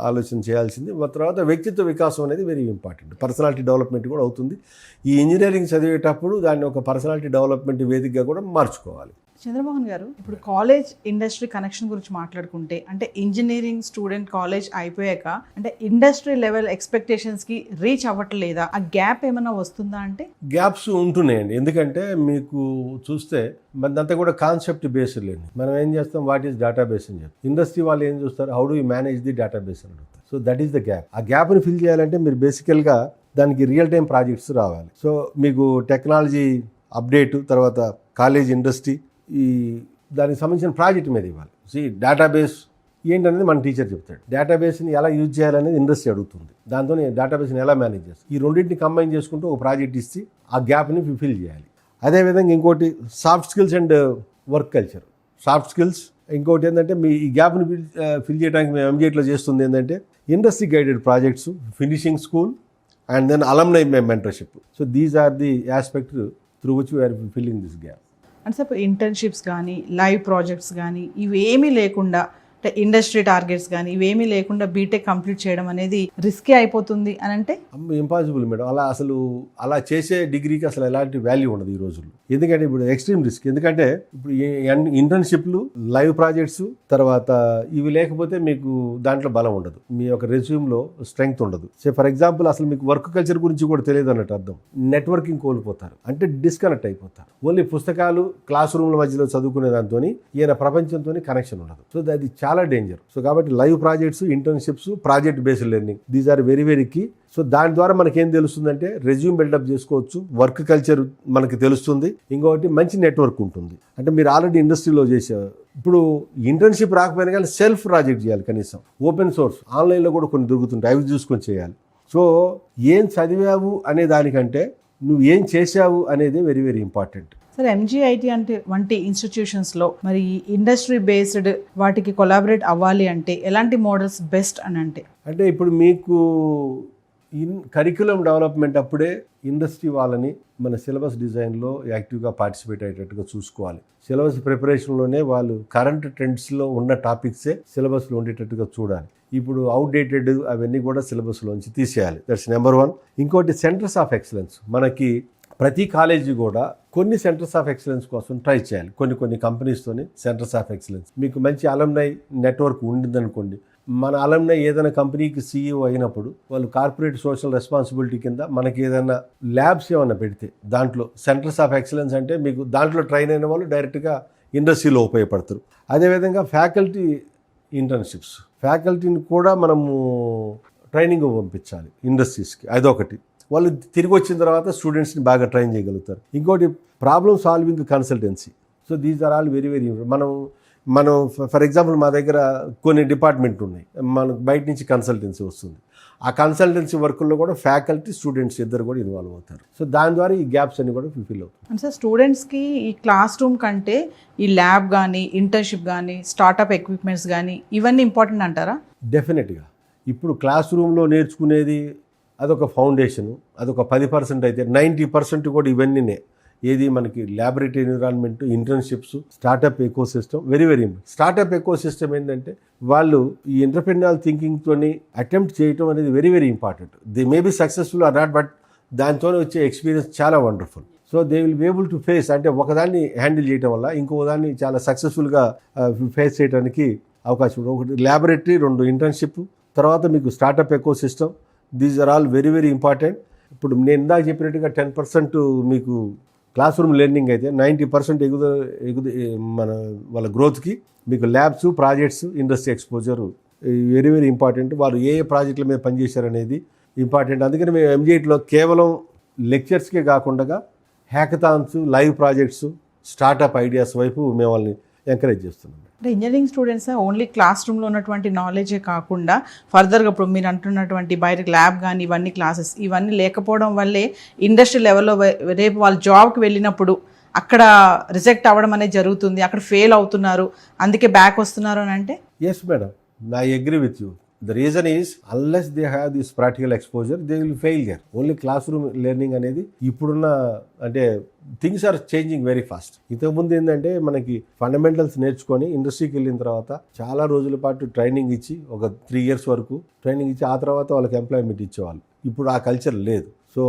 ఆలోచన చేయాల్సింది. తర్వాత వ్యక్తిత్వ వికాసం అనేది వెరీ ఇంపార్టెంట్, పర్సనాలిటీ డెవలప్మెంట్ కూడా అవుతుంది. ఈ ఇంజనీరింగ్ చదివేటప్పుడు దాన్ని ఒక పర్సనాలిటీ డెవలప్మెంట్ వేదికగా కూడా మార్చుకోవాలి. చంద్రమోహన్ గారు, ఇప్పుడు కాలేజ్ ఇండస్ట్రీ కనెక్షన్ గురించి మాట్లాడుకుంటే, అంటే ఇంజనీరింగ్ స్టూడెంట్ కాలేజ్ అయిపోయాక అంటే ఇండస్ట్రీ లెవెల్ ఎక్స్పెక్టేషన్స్కి రీచ్ అవ్వట్లేదా? ఆ గ్యాప్ ఏమైనా వస్తుందా? అంటే గ్యాప్స్ ఉంటున్నాయండి. ఎందుకంటే మీకు చూస్తే మనదంతా కూడా కాన్సెప్ట్ బేస్డ్ లేని, మనం ఏం చేస్తాం, వాట్ ఈస్ డేటాబేస్ అని చెప్పి. ఇండస్ట్రీ వాళ్ళు ఏం చూస్తారు, how do you manage the database అని అడుగుతారు. So that is the gap. ఆ గ్యాప్ని ఫిల్ చేయాలంటే మీరు బేసికల్గా దానికి రియల్ టైం ప్రాజెక్ట్స్ రావాలి. సో మీకు టెక్నాలజీ అప్డేట్, తర్వాత కాలేజ్ ఇండస్ట్రీ, ఈ దానికి సంబంధించిన ప్రాజెక్ట్ మీద ఇవ్వాలి. డేటాబేస్ ఏంటనేది మన టీచర్ చెప్తాడు, డేటాబేస్ని ఎలా యూజ్ చేయాలనేది ఇండస్ట్రీ అడుగుతుంది, దాంతో డేటాబేస్ని ఎలా మేనేజ్ చేస్తారు. ఈ రెండింటిని కంబైన్ చేసుకుంటూ ఒక ప్రాజెక్ట్ ఇచ్చి ఆ గ్యాప్ని ఫిల్ చేయాలి. అదేవిధంగా ఇంకోటి soft skills and work culture. Soft skills ఇంకోటి ఏంటంటే మీ ఈ గ్యాప్ని ఫిల్ చేయడానికి మేము ఎంజీఐట్లో చేస్తుంది ఏంటంటే industry guided projects, finishing school and then alumni mentorship. So these are the aspect through which we're filling this gap. అంటే సార్ ఇంటర్న్షిప్స్ కానీ, లైవ్ ప్రాజెక్ట్స్ కానీ ఇవేమీ లేకుండా, అంటే ఇండస్ట్రీ టార్గెట్స్ కానీ ఇవేమీ లేకుండా బీటెక్ కంప్లీట్ చేయడం అనేది రిస్కీ అయిపోతుంది అని అంటే ఇంపాసిబుల్ మేడం. అలా చేసే డిగ్రీకి అసలు ఎలాంటి వాల్యూ ఉండదు ఈ రోజుల్లో. ఎందుకంటే ఇప్పుడు ఎక్స్ట్రీమ్ రిస్క్. ఎందుకంటే ఇప్పుడు ఇంటర్న్షిప్లు, లైవ్ ప్రాజెక్ట్స్, తర్వాత ఇవి లేకపోతే మీకు దాంట్లో బలం ఉండదు, మీ యొక్క రెజ్యూమ్లో స్ట్రెంగ్త్ ఉండదు. ఫర్ ఎగ్జాంపుల్ అసలు మీకు వర్క్ కల్చర్ గురించి కూడా తెలియదు అన్నట్టు అర్థం. నెట్వర్కింగ్ కోల్పోతారు, అంటే డిస్కనెక్ట్ అయిపోతారు. ఓన్లీ పుస్తకాలు, క్లాస్ రూమ్ల మధ్యలో చదువుకునే దాంతో ఈయన ప్రపంచంతో కనెక్షన్ ఉండదు. సో అది చాలా డేంజర్. సో కాబట్టి live projects, internships, project based learning, these are very very key. So దాని ద్వారా మనకేం తెలుస్తుందంటే రెజ్యూమ్ బిల్డప్ చేసుకోవచ్చు, వర్క్ కల్చర్ మనకి తెలుస్తుంది, ఇంకొకటి మంచి నెట్వర్క్ ఉంటుంది. అంటే మీరు ఆల్రెడీ ఇండస్ట్రీలో చేసారు. ఇప్పుడు ఇంటర్న్షిప్ రాకపోయినా కానీ సెల్ఫ్ ప్రాజెక్ట్ చేయాలి, కనీసం ఓపెన్ సోర్స్ ఆన్లైన్లో కూడా కొన్ని దొరుకుతుంటాయి, అవి చూసుకొని చేయాలి. సో ఏం చదివావు అనే దానికంటే నువ్వు ఏం చేసావు అనేది very very important. Sir MGIT అంటే వంటి ఇన్స్టిట్యూషన్స్లో మరి ఇండస్ట్రీ బేస్డ్ వాటికి కొలాబరేట్ అవ్వాలి అంటే ఎలాంటి మోడల్స్ బెస్ట్ అని అంటే ఇప్పుడు మీకు కరిక్యులం డెవలప్మెంట్ అప్పుడే ఇండస్ట్రీ వాళ్ళని మన సిలబస్ డిజైన్లో యాక్టివ్గా పార్టిసిపేట్ అయ్యేటట్టుగా చూసుకోవాలి. సిలబస్ ప్రిపరేషన్లోనే వాళ్ళు కరెంట్ ట్రెండ్స్లో ఉన్న టాపిక్సే సిలబస్లో ఉండేటట్టుగా చూడాలి. ఇప్పుడు అవుట్డేటెడ్ అవన్నీ కూడా సిలబస్లోంచి తీసేయాలి. That's number 1. ఇంకోటి సెంటర్స్ ఆఫ్ ఎక్సలెన్స్. మనకి ప్రతి కాలేజీ కూడా కొన్ని సెంటర్స్ ఆఫ్ ఎక్సలెన్స్ కోసం ట్రై చేయాలి. కొన్ని కంపెనీస్తోని సెంటర్స్ ఆఫ్ ఎక్సలెన్స్. మీకు మంచి అలమ్నై నెట్వర్క్ ఉండిందనుకోండి, మన అలమ్నై ఏదైనా కంపెనీకి CEO అయినప్పుడు వాళ్ళు కార్పొరేట్ సోషల్ రెస్పాన్సిబిలిటీ కింద మనకి ఏదైనా ల్యాబ్స్ ఏమైనా పెడితే దాంట్లో సెంటర్స్ ఆఫ్ ఎక్సలెన్స్ అంటే మీకు దాంట్లో ట్రైన్ అయిన వాళ్ళు డైరెక్ట్గా ఇండస్ట్రీలో ఉపయోగపడతారు. అదేవిధంగా ఫ్యాకల్టీ ఇంటర్న్షిప్స్, ఫ్యాకల్టీని కూడా మనము ట్రైనింగ్ పంపించాలి ఇండస్ట్రీస్కి. అదొకటి. వాళ్ళు తిరిగి వచ్చిన తర్వాత స్టూడెంట్స్ని బాగా ట్రైన్ చేయగలుగుతారు. ఇంకోటి problem solving consultancy. So these are all very very మనం ఫర్ ఎగ్జాంపుల్ మా దగ్గర కొన్ని డిపార్ట్మెంట్ ఉన్నాయి, మనకు బయట నుంచి కన్సల్టెన్సీ వస్తుంది. ఆ కన్సల్టెన్సీ వర్కుల్లో కూడా ఫ్యాకల్టీ స్టూడెంట్స్ ఇద్దరు కూడా ఇన్వాల్వ్ అవుతారు. సో దాని ద్వారా ఈ గ్యాప్స్ అన్ని కూడా ఫుల్ఫిల్ అవుతాయి. అంటే సార్ స్టూడెంట్స్కి ఈ క్లాస్ రూమ్ కంటే ఈ ల్యాబ్ కానీ ఇంటర్న్షిప్ కానీ స్టార్టప్ ఎక్విప్మెంట్స్ కానీ ఇవన్నీ ఇంపార్టెంట్ అంటారా? డెఫినెట్గా. ఇప్పుడు క్లాస్ రూమ్లో నేర్చుకునేది అదొక ఫౌండేషను, అదొక 10% అయితే 90% కూడా ఇవన్నీనే. ఏది మనకి laboratory environment, internships, startup ecosystem very very important. Startup ecosystem ఏంటంటే వాళ్ళు ఈ ఎంటర్‌ప్రెన్యూరియల్ థింకింగ్తోని అటెంప్ట్ చేయటం అనేది very very important. They may be successful or not, but దాంతో వచ్చే ఎక్స్పీరియన్స్ చాలా wonderful. So they will be able to face, అంటే ఒకదాన్ని హ్యాండిల్ చేయడం వల్ల ఇంకో దాన్ని చాలా సక్సెస్ఫుల్గా ఫేస్ చేయడానికి అవకాశం ఉంది. ఒకటి ల్యాబొరేటరీ, 2 ఇంటర్న్షిప్, తర్వాత మీకు startup ecosystem. These are all very very important. ఇప్పుడు నేను ఇందాక చెప్పినట్టుగా 10% మీకు క్లాస్ రూమ్ లెర్నింగ్ అయితే 90% మన వాళ్ళ గ్రోత్కి మీకు labs, projects, industry exposure very very important. వాళ్ళు ఏ ప్రాజెక్టుల మీద పనిచేశారనేది ఇంపార్టెంట్. అందుకని మేము MGITలో కేవలం లెక్చర్స్కే కాకుండా hackathons, live projects, startup ideas వైపు మేము వాళ్ళని ఎంకరేజ్ చేస్తున్నాం. అంటే ఇంజనీరింగ్ స్టూడెంట్స్ ఓన్లీ క్లాస్ రూమ్లో ఉన్నటువంటి నాలెడ్జే కాకుండా ఫర్దర్గా ఇప్పుడు మీరు అంటున్నటువంటి బయట ల్యాబ్ కానీ ఇవన్నీ క్లాసెస్ ఇవన్నీ లేకపోవడం వల్లే ఇండస్ట్రీ లెవెల్లో రేపు వాళ్ళు జాబ్కి వెళ్ళినప్పుడు అక్కడ రిజెక్ట్ అవ్వడం అనేది జరుగుతుంది, అక్కడ ఫెయిల్ అవుతున్నారు, అందుకే బ్యాక్ వస్తున్నారు అని అంటే? Yes madam, I agree with you. The reason is, unless they have this practical exposure, they will fail here. Only classroom learning అనేది ఇప్పుడున్న అంటే things are changing very fast. ఇంతకుముందు ఏంటంటే మనకి ఫండమెంటల్స్ నేర్చుకొని ఇండస్ట్రీకి వెళ్ళిన తర్వాత చాలా రోజుల పాటు ట్రైనింగ్ ఇచ్చి ఒక 3 years వరకు ట్రైనింగ్ ఇచ్చి ఆ తర్వాత వాళ్ళకి ఎంప్లాయ్మెంట్ ఇచ్చేవాళ్ళు. ఇప్పుడు ఆ కల్చర్ లేదు. సో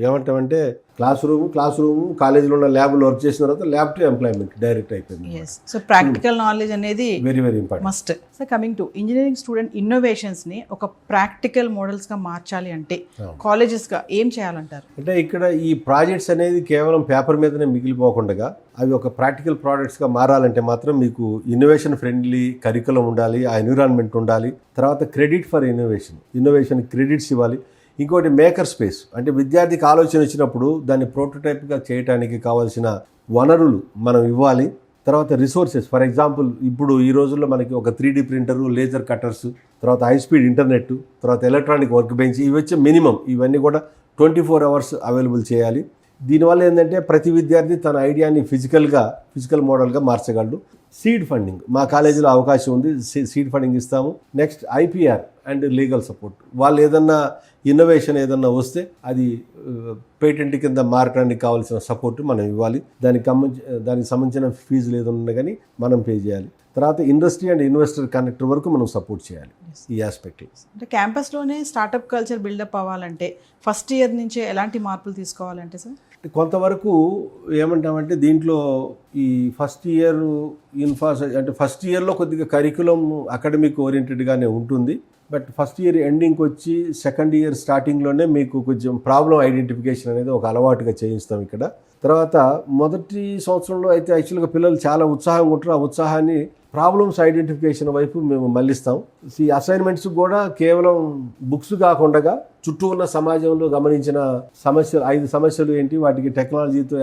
ఏమంటామంటే క్లాస్ రూమ్ కాలేజీలో ఉన్న ల్యాబ్లో వర్క్ చేసిన తర్వాత ల్యాబ్ టు ఎంప్లాయ్మెంట్ డైరెక్ట్ అయిపోయింది. సో ప్రాక్టికల్ నాలెడ్జ్ అనేది very very important must. So coming to engineering student ఇన్నోవేషన్స్ని ఒక ప్రాక్టికల్ మోడల్స్గా మార్చాలి అంటే కాలేజెస్గా ఏం చేయాలంటారు? అంటే ఇక్కడ ఈ ప్రాజెక్ట్స్ అనేది కేవలం పేపర్ మీదనే మిగిలిపోకుండా అవి ఒక ప్రాక్టికల్ ప్రోడక్ట్స్గా మారాలంటే మాత్రం మీకు ఇన్నోవేషన్ ఫ్రెండ్లీ కరికులం ఉండాలి, ఆ ఎన్విరాన్మెంట్ ఉండాలి. తర్వాత క్రెడిట్ ఫర్ ఇన్నోవేషన్ క్రెడిట్స్ ఇవ్వాలి. ఇంకోటి మేకర్ స్పేస్, అంటే విద్యార్థికి ఆలోచన వచ్చినప్పుడు దాన్ని ప్రోటోటైప్గా చేయడానికి కావాల్సిన వనరులు మనం ఇవ్వాలి. తర్వాత రిసోర్సెస్, ఫర్ ఎగ్జాంపుల్ ఇప్పుడు ఈ రోజుల్లో మనకి ఒక 3D ప్రింటరు, లేజర్ కట్టర్స్, తర్వాత హై స్పీడ్ ఇంటర్నెట్, తర్వాత ఎలక్ట్రానిక్ వర్క్ బెంచ్, ఇవి వచ్చే మినిమం ఇవన్నీ కూడా 24 hours అవైలబుల్ చేయాలి. దీనివల్ల ఏంటంటే ప్రతి విద్యార్థి తన ఐడియాని ఫిజికల్ మోడల్గా మార్చగలడు. సీడ్ ఫండింగ్ మా కాలేజీలో అవకాశం ఉంది, సీడ్ ఫండింగ్ ఇస్తాము. Next IPR and legal support. వాళ్ళు ఏదన్నా ఇన్నోవేషన్ ఏదన్నా వస్తే అది పేటెంట్ కింద మారడానికి కావాల్సిన సపోర్ట్ మనం ఇవ్వాలి. దానికి సంబంధించిన ఫీజులు ఏదన్నా కానీ మనం పే చేయాలి. తర్వాత ఇండస్ట్రీ అండ్ ఇన్వెస్టర్ కనెక్టర్ వరకు మనం సపోర్ట్ చేయాలి ఈ ఆస్పెక్ట్లో. అంటే క్యాంపస్లోనే స్టార్టప్ కల్చర్ బిల్డప్ అవ్వాలంటే ఫస్ట్ ఇయర్ నుంచే ఎలాంటి మార్పులు తీసుకోవాలంటే సార్? కొంతవరకు ఏమంటామంటే దీంట్లో ఈ ఫస్ట్ ఇయర్లో కొద్దిగా కరికులం అకాడమిక్ ఓరియంటెడ్గానే ఉంటుంది. బట్ ఫస్ట్ ఇయర్ ఎండింగ్కి వచ్చి సెకండ్ ఇయర్ స్టార్టింగ్లోనే మీకు కొంచెం ప్రాబ్లం ఐడెంటిఫికేషన్ అనేది ఒక అలవాటుగా చేయిస్తాం ఇక్కడ. తర్వాత మొదటి సంవత్సరంలో అయితే యాక్చువల్గా పిల్లలు చాలా ఉత్సాహంగా ఉంటారు. ఆ ఉత్సాహాన్ని ప్రాబ్లమ్స్ ఐడెంటిఫికేషన్ వైపు మేము మళ్ళిస్తాం. ఈ అసైన్మెంట్స్ కూడా కేవలం బుక్స్ కాకుండా చుట్టూ ఉన్న సమాజంలో గమనించిన 5 సమస్యలు ఏంటి, వాటికి టెక్నాలజీతో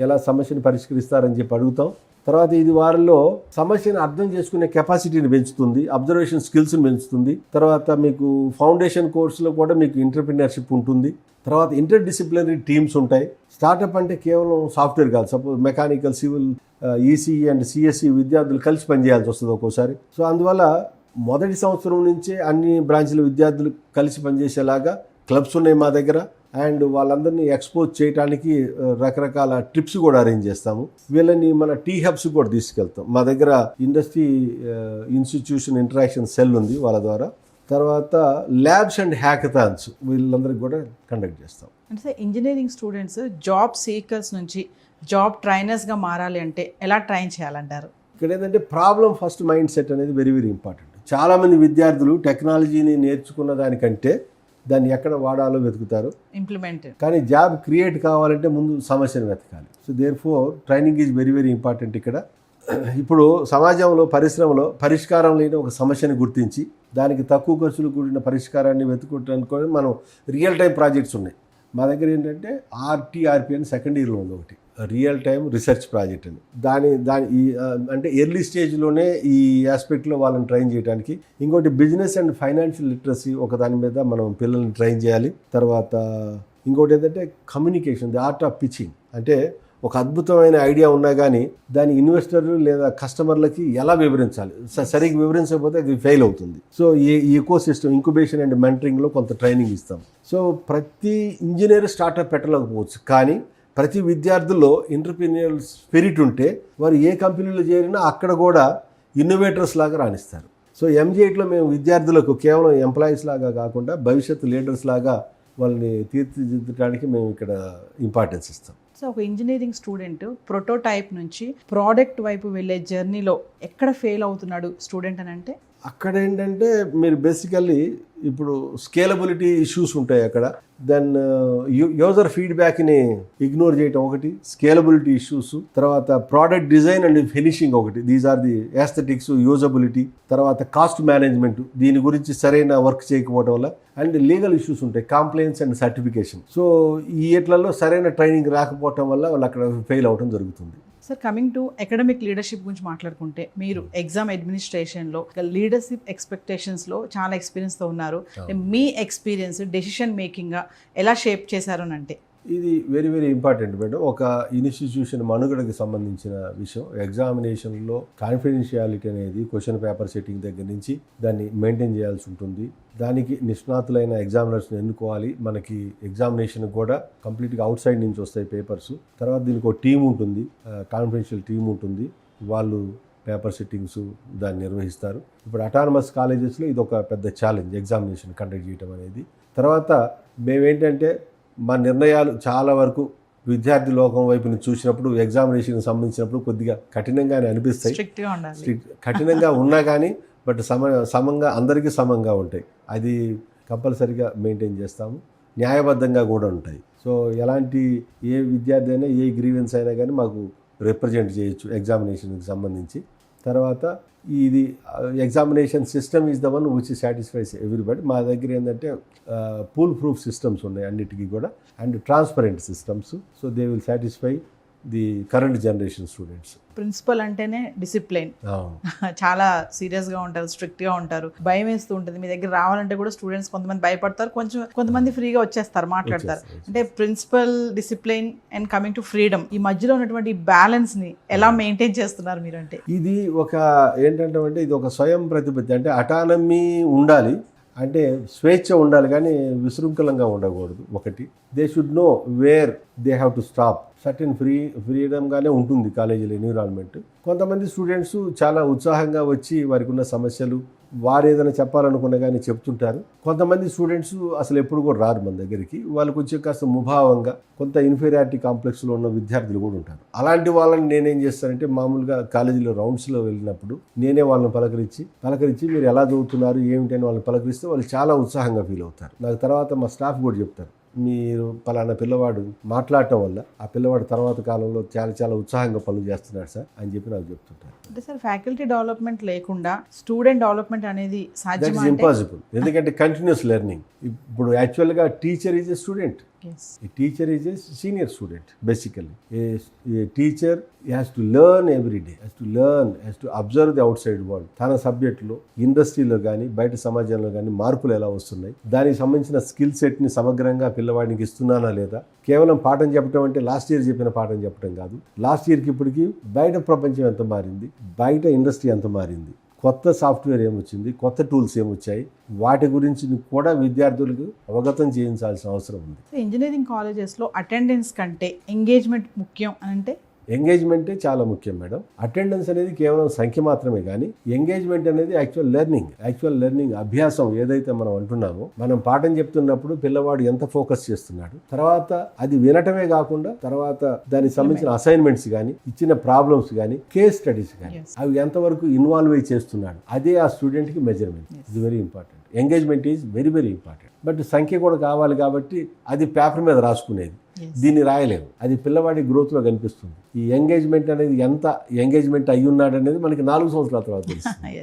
ఎలా సమస్యను పరిష్కరిస్తారని చెప్పి అడుగుతాం. తర్వాత ఇది వారిలో సమస్యను అర్థం చేసుకునే కెపాసిటీని పెంచుతుంది, అబ్జర్వేషన్ స్కిల్స్ని పెంచుతుంది. తర్వాత మీకు ఫౌండేషన్ కోర్సులో కూడా మీకు ఎంటర్‌ప్రెన్యూర్‌షిప్ ఉంటుంది. తర్వాత ఇంటర్ డిసిప్లినరీ టీమ్స్ ఉంటాయి. స్టార్టప్ అంటే కేవలం సాఫ్ట్వేర్ కాదు, suppose mechanical, civil, ECE and CSC విద్యార్థులు కలిసి పనిచేయాల్సి వస్తుంది ఒక్కోసారి. సో అందువల్ల మొదటి సంవత్సరం నుంచే అన్ని బ్రాంచ్ల విద్యార్థులు కలిసి పనిచేసేలాగా క్లబ్స్ ఉన్నాయి మా దగ్గర. అండ్ వాళ్ళందరినీ ఎక్స్పోజ్ చేయడానికి రకరకాల ట్రిప్స్ కూడా అరేంజ్ చేస్తాము. వీళ్ళని మన టీ హబ్స్ కూడా తీసుకెళ్తాం. మా దగ్గర ఇండస్ట్రీ ఇన్స్టిట్యూషన్ ఇంటరాక్షన్ సెల్ ఉంది వాళ్ళ ద్వారా. తర్వాత ల్యాబ్స్ అండ్ హ్యాకథాన్స్ వీళ్ళందరికీ కూడా కండక్ట్ చేస్తాం. అంటే ఇంజనీరింగ్ స్టూడెంట్స్ జాబ్ సీకర్స్ నుంచి జాబ్ ట్రైనర్స్గా మారాలి అంటే ఎలా ట్రైన్ చేయాలంటారు? ఇక్కడ ఏంటంటే ప్రాబ్లం ఫస్ట్ మైండ్ సెట్ అనేది వెరీ వెరీ ఇంపార్టెంట్. చాలామంది విద్యార్థులు టెక్నాలజీని నేర్చుకున్న దానికంటే దాన్ని ఎక్కడ వాడాలో వెతుకుతారు, ఇంప్లిమెంట్. కానీ జాబ్ క్రియేట్ కావాలంటే ముందు సమస్యను వెతకాలి. So therefore training is very very important ఇక్కడ. ఇప్పుడు సమాజంలో, పరిశ్రమలో పరిష్కారం లేని ఒక సమస్యని గుర్తించి దానికి తక్కువ ఖర్చులు కూడిన పరిష్కారాన్ని వెతుకుంటానికి మనం రియల్ టైం ప్రాజెక్ట్స్ ఉన్నాయి. మా దగ్గర ఏంటంటే ఆర్టీఆర్పి అని సెకండ్ ఇయర్లో ఉంది ఒకటి, రియల్ టైం రీసెర్చ్ ప్రాజెక్ట్ అని. దాని అంటే ఎర్లీ స్టేజ్లోనే ఈ ఆస్పెక్ట్లో వాళ్ళని ట్రైన్ చేయడానికి. ఇంకోటి బిజినెస్ అండ్ ఫైనాన్షియల్ లిటరసీ, ఒక దాని మీద మనం పిల్లల్ని ట్రైన్ చేయాలి. తర్వాత ఇంకోటి ఏంటంటే communication, the art of pitching. అంటే ఒక అద్భుతమైన ఐడియా ఉన్నా కానీ దాని ఇన్వెస్టర్లు లేదా కస్టమర్లకి ఎలా వివరించాలి, సరిగ్గా వివరించకపోతే అది ఫెయిల్ అవుతుంది. సో ఈ ఎకో సిస్టమ్, ఇంక్యుబేషన్ అండ్ మెంటరింగ్లో కొంత ట్రైనింగ్ ఇస్తాం. సో ప్రతి ఇంజనీర్ స్టార్టప్ పెట్టలేకపోవచ్చు, కానీ ప్రతి విద్యార్థుల్లో ఎంటర్‌ప్రెన్యూరియల్ స్పిరిట్ ఉంటే వారు ఏ కంపెనీలో చేరినా అక్కడ కూడా ఇన్నోవేటర్స్ లాగా రాణిస్తారు. సో MG8లో మేము విద్యార్థులకు కేవలం ఎంప్లాయీస్ లాగా కాకుండా భవిష్యత్తు లీడర్స్ లాగా వాళ్ళని తీర్చిదిద్దడానికి మేము ఇక్కడ ఇంపార్టెన్స్ ఇస్తాం. సో ఒక ఇంజనీరింగ్ స్టూడెంట్ ప్రోటోటైప్ నుంచి ప్రోడక్ట్ వైపు వెళ్ళే జర్నీలో ఎక్కడ ఫెయిల్ అవుతున్నాడు స్టూడెంట్ అని అంటే? అక్కడ ఏంటంటే మీరు బేసికల్లీ ఇప్పుడు స్కేలబిలిటీ ఇష్యూస్ ఉంటాయి అక్కడ. దెన్ యూజర్ ఫీడ్బ్యాక్ని ఇగ్నోర్ చేయటం ఒకటి, స్కేలబిలిటీ ఇష్యూస్. తర్వాత ప్రోడక్ట్ డిజైన్ అండ్ ఫినిషింగ్ ఒకటి, దీస్ ఆర్ ది యాస్థెటిక్స్, యూజబిలిటీ. తర్వాత కాస్ట్ మేనేజ్మెంట్, దీని గురించి సరైన వర్క్ చేయకపోవడం వల్ల. అండ్ లీగల్ ఇష్యూస్ ఉంటాయి, కాంప్లైన్స్ అండ్ సర్టిఫికేషన్. సో ఈ ఎట్లలో సరైన ట్రైనింగ్ రాకపోవటం వల్ల వాళ్ళు అక్కడ ఫెయిల్ అవడం జరుగుతుంది. Sir, coming to academic leadership గురించి మాట్లాడుకుంటే, మీరు ఎగ్జామ్ అడ్మినిస్ట్రేషన్లో లీడర్షిప్ ఎక్స్పెక్టేషన్స్లో చాలా ఎక్స్పీరియన్స్తో ఉన్నారు. మీ ఎక్స్పీరియన్స్ డెసిషన్ మేకింగ్గా ఎలా షేప్ చేశారు అని అంటే? ఇది వెరీ వెరీ ఇంపార్టెంట్ మేడం. ఒక ఇన్స్టిట్యూషన్ మనుగడకి సంబంధించిన విషయం. ఎగ్జామినేషన్లో కాన్ఫిడెన్షియాలిటీ అనేది క్వశ్చన్ పేపర్ సెట్టింగ్ దగ్గర నుంచి దాన్ని మెయింటైన్ చేయాల్సి ఉంటుంది. దానికి నిష్ణాతులైన ఎగ్జామినర్స్ని ఎన్నుకోవాలి. మనకి ఎగ్జామినేషన్ కూడా కంప్లీట్గా అవుట్ సైడ్ నుంచి వస్తాయి పేపర్స్. తర్వాత దీనికి ఒక టీం ఉంటుంది, కాన్ఫిడెన్షియల్ టీం ఉంటుంది. వాళ్ళు పేపర్ సెట్టింగ్స్ దాన్ని నిర్వహిస్తారు. ఇప్పుడు అటానమస్ కాలేజెస్లో ఇది ఒక పెద్ద ఛాలెంజ్, ఎగ్జామినేషన్ కండక్ట్ చేయడం అనేది. తర్వాత మేమేంటంటే మా నిర్ణయాలు చాలా వరకు విద్యార్థి లోకం వైపు నుంచి చూసినప్పుడు, ఎగ్జామినేషన్కి సంబంధించినప్పుడు కొద్దిగా కఠినంగానే అనిపిస్తాయి. కఠినంగా ఉన్నా కానీ బట్ సమంగా అందరికీ సమంగా ఉంటాయి. అది కంపల్సరీగా మెయింటైన్ చేస్తాము. న్యాయబద్ధంగా కూడా ఉంటాయి. సో ఎలాంటి ఏ విద్యార్థి అయినా ఏ గ్రీవెన్స్ అయినా కానీ మాకు రిప్రజెంట్ చేయొచ్చు ఎగ్జామినేషన్కి సంబంధించి. తర్వాత ఇది examination system is the one which satisfies everybody. మా దగ్గర ఏంటంటే పూల్ ప్రూఫ్ సిస్టమ్స్ ఉన్నాయి అన్నిటికీ కూడా, and transparent systems. So they will satisfy the current generation students. Principal అంటేనే డిసిప్లిన్, చాలా సీరియస్గా ఉంటారు, స్ట్రిక్ట్గా ఉంటారు, భయం వేస్తూ ఉంటుంది. మీ దగ్గర రావాలంటే కూడా స్టూడెంట్స్ కొంతమంది భయపడతారు, కొంతమంది ఫ్రీగా వచ్చేస్తారు, మాట్లాడతారు. అంటే principal, discipline and coming to freedom, ఈ మధ్యలో ఉన్నటువంటి బ్యాలెన్స్ని ఎలా మెయింటైన్ చేస్తున్నారు మీరు? అంటే ఇది ఒక ఏంటంటే ఇది ఒక స్వయం ప్రతిపత్తి. అంటే అటానమీ ఉండాలి, అంటే స్వేచ్ఛ ఉండాలి, కానీ విశృంఖలంగా ఉండకూడదు. ఒకటి, they should know where they have to stop. Certain ఫ్రీడమ్గానే ఉంటుంది కాలేజీలో ఎన్విరాన్మెంట్. కొంతమంది స్టూడెంట్స్ చాలా ఉత్సాహంగా వచ్చి వారికి ఉన్న సమస్యలు వారు ఏదైనా చెప్పాలనుకున్నా కానీ చెప్తుంటారు. కొంతమంది స్టూడెంట్స్ అసలు ఎప్పుడు కూడా రారు మన దగ్గరికి. వాళ్ళకి వచ్చే కాస్త ముభావంగా కొంత ఇన్ఫీరియారిటీ కాంప్లెక్స్లో ఉన్న విద్యార్థులు కూడా ఉంటారు. అలాంటి వాళ్ళని నేనేం చేస్తానంటే, మామూలుగా కాలేజీలో రౌండ్స్లో వెళ్ళినప్పుడు నేనే వాళ్ళని పలకరించి మీరు ఎలా చదువుతున్నారు ఏమిటి అని వాళ్ళని పలకరిస్తే వాళ్ళు చాలా ఉత్సాహంగా ఫీల్ అవుతారు. నాకు తర్వాత మా స్టాఫ్ కూడా చెప్తారు, మీరు పలానా పిల్లవాడు మాట్లాడటం వల్ల ఆ పిల్లవాడు తర్వాత కాలంలో చాలా ఉత్సాహంగా పనులు చేస్తున్నాడు సార్ అని చెప్పి నాకు చెప్తుంటారు. అంటే సార్, ఫ్యాకల్టీ డెవలప్మెంట్ లేకుండా స్టూడెంట్ డెవలప్మెంట్ అనేది సాధ్యమా? That is impossible. ఎందుకంటే కంటిన్యూస్ లెర్నింగ్. ఇప్పుడు యాక్చువల్గా teacher is a student. Yes A teacher is a senior student, basically. A teacher has to learn every day, has to observe the outside world. తన సబ్జెక్టులో ఇండస్ట్రీలో కానీ బయట సమాజంలో కానీ మార్పులు ఎలా వస్తున్నాయి, దానికి సంబంధించిన స్కిల్ సెట్ని సమగ్రంగా పిల్లవాడికి ఇస్తున్నానా లేదా. కేవలం పాఠం చెప్పడం అంటే లాస్ట్ ఇయర్ చెప్పిన పాఠం చెప్పడం కాదు. లాస్ట్ ఇయర్కి ఇప్పటికి బయట ప్రపంచం ఎంత మారింది, బయట ఇండస్ట్రీ ఎంత మారింది, కొత్త సాఫ్ట్వేర్ ఏమొచ్చింది, కొత్త టూల్స్ ఏమొచ్చాయి, వాటి గురించి కూడా విద్యార్థులకు అవగతం చేయించాల్సిన అవసరం ఉంది. ఇంజనీరింగ్ కాలేజెస్లో అటెండెన్స్ కంటే ఎంగేజ్మెంట్ ముఖ్యం అని అంటే ఎంగేజ్మెంటే చాలా ముఖ్యం మేడం. అటెండెన్స్ అనేది కేవలం సంఖ్య మాత్రమే కానీ ఎంగేజ్మెంట్ అనేది యాక్చువల్ లెర్నింగ్ అభ్యాసం ఏదైతే మనం అంటున్నామో, మనం పాఠం చెప్తున్నప్పుడు పిల్లవాడు ఎంత ఫోకస్ చేస్తున్నాడు, తర్వాత అది వినటమే కాకుండా తర్వాత దానికి సంబంధించిన అసైన్మెంట్స్ కానీ ఇచ్చిన ప్రాబ్లమ్స్ కానీ కేస్ స్టడీస్ కానీ అవి ఎంతవరకు ఇన్వాల్వ్ అయి చేస్తున్నాడు, అదే ఆ స్టూడెంట్కి మెజర్మెంట్. ఇది very important. Engagement is very very important. But సంఖ్య కూడా కావాలి కాబట్టి అది పేపర్ మీద రాసుకునేది, దీన్ని రాయలేము. అది పిల్లవాడి గ్రోత్లో కనిపిస్తుంది. ఈ ఎంగేజ్మెంట్ అనేది ఎంత ఎంగేజ్మెంట్ అయ్యి ఉన్నాడు అనేది మనకి 4 సంవత్సరాల తర్వాత తెలుస్తుంది.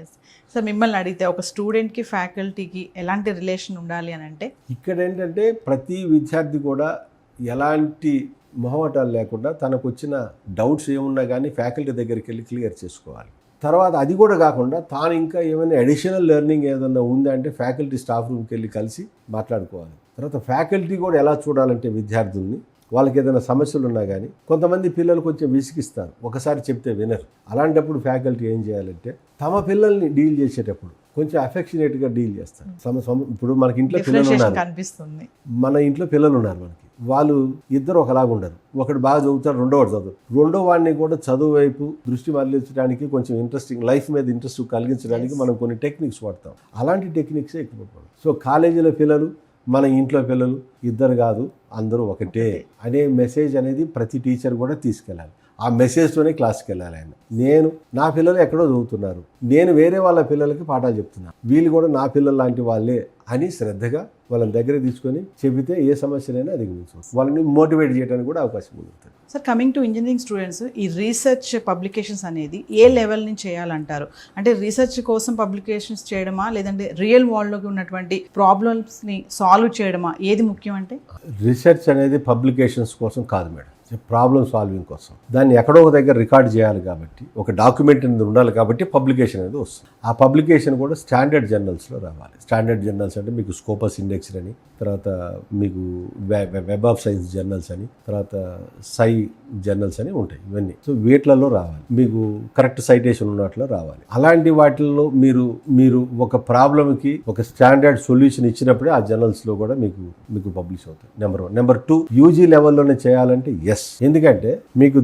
సార్ మిమ్మల్ని అడిగితే ఒక స్టూడెంట్కి ఫ్యాకల్టీకి ఎలాంటి రిలేషన్ ఉండాలి అని అంటే, ఇక్కడ ఏంటంటే ప్రతి విద్యార్థి కూడా ఎలాంటి మొహమాటాలు లేకుండా తనకు వచ్చిన డౌట్స్ ఏమున్నా కానీ ఫ్యాకల్టీ దగ్గరికి వెళ్ళి క్లియర్ చేసుకోవాలి. తర్వాత అది కూడా కాకుండా తాను ఇంకా ఏమైనా అడిషనల్ లెర్నింగ్ ఏదన్నా ఉందా అంటే ఫ్యాకల్టీ స్టాఫ్ రూమ్కి వెళ్ళి కలిసి మాట్లాడుకోవాలి. తర్వాత ఫ్యాకల్టీ కూడా ఎలా చూడాలంటే విద్యార్థుల్ని, వాళ్ళకి ఏదైనా సమస్యలు ఉన్నా కానీ కొంతమంది పిల్లలు కొంచెం విసిగిస్తారు, ఒకసారి చెప్తే వినరు. అలాంటప్పుడు ఫ్యాకల్టీ ఏం చేయాలంటే తమ పిల్లల్ని డీల్ చేసేటప్పుడు కొంచెం అఫెక్షనేట్గా డీల్ చేస్తారు. ఇప్పుడు మనకి ఇంట్లో పిల్లలు ఉన్నారు, మన ఇంట్లో పిల్లలు ఉన్నారు, మనకి వాళ్ళు ఇద్దరు ఒకలాగా ఉండరు. ఒకడు బాగా చదువుతాడు, రెండోవాడు చదువు. రెండో వాడిని కూడా చదువు వైపు దృష్టి మరలించడానికి, కొంచెం ఇంట్రెస్టింగ్ లైఫ్ మీద ఇంట్రెస్ట్ కలిగించడానికి మనం కొన్ని టెక్నిక్స్ వాడతాం. అలాంటి టెక్నిక్సే ఎక్కువ. సో కాలేజీలో పిల్లలు, మన ఇంట్లో పిల్లలు ఇద్దరు కాదు, అందరూ ఒకటే అనే మెసేజ్ అనేది ప్రతి టీచర్ కూడా తీసుకెళ్ళాలి. ఆ మెసేజ్తోనే క్లాస్కి వెళ్ళాలి ఆయన. నా పిల్లలు ఎక్కడో చదువుతున్నారు, నేను వేరే వాళ్ళ పిల్లలకి పాఠాలు చెప్తున్నాను, వీళ్ళు కూడా నా పిల్లలు లాంటి వాళ్ళే అని శ్రద్ధగా వాళ్ళని దగ్గర తీసుకొని చెబితే ఏ సమస్యనైనా అధిగమించవచ్చు. వాళ్ళని మోటివేట్ చేయడానికి కూడా అవకాశం ఉంటుంది. Sir coming to engineering students, ఈ రీసెర్చ్ పబ్లికేషన్స్ అనేది ఏ లెవెల్ నుంచి చేయాలంటారు? అంటే రీసెర్చ్ కోసం పబ్లికేషన్స్ చేయడమా, లేదంటే రియల్ వరల్డ్లోకి ఉన్నటువంటి ప్రాబ్లమ్స్ని సాల్వ్ చేయడమా, ఏది ముఖ్యం అంటే? రీసెర్చ్ అనేది పబ్లికేషన్స్ కోసం కాదు మేడం, ప్రాబ్లమ్ సాల్వింగ్ కోసం. దాన్ని ఎక్కడో ఒక దగ్గర రికార్డ్ చేయాలి కాబట్టి, ఒక డాక్యుమెంట్ అనేది ఉండాలి కాబట్టి పబ్లికేషన్ అనేది వస్తుంది. ఆ పబ్లికేషన్ కూడా స్టాండర్డ్ జర్నల్స్లో రావాలి. స్టాండర్డ్ జర్నల్స్ అంటే మీకు స్కోపస్ ఇండెక్స్ అని, తర్వాత మీకు వెబ్ ఆఫ్ సైన్స్ జర్నల్స్ అని, తర్వాత సై జర్నల్స్ అని ఉంటాయి. ఇవన్నీ సో వీటిలలో రావాలి, మీకు కరెక్ట్ సైటేషన్ ఉన్నట్లు రావాలి. అలాంటి వాటిల్లో మీరు ఒక ప్రాబ్లమ్కి ఒక స్టాండర్డ్ సొల్యూషన్ ఇచ్చినప్పుడే ఆ జర్నల్స్లో కూడా మీకు పబ్లిష్ అవుతాయి. నెంబర్ 1. నెంబర్ 2, యూజీ లెవెల్లోనే చేయాలంటే ఎస్. ఎందుకంటే మీకు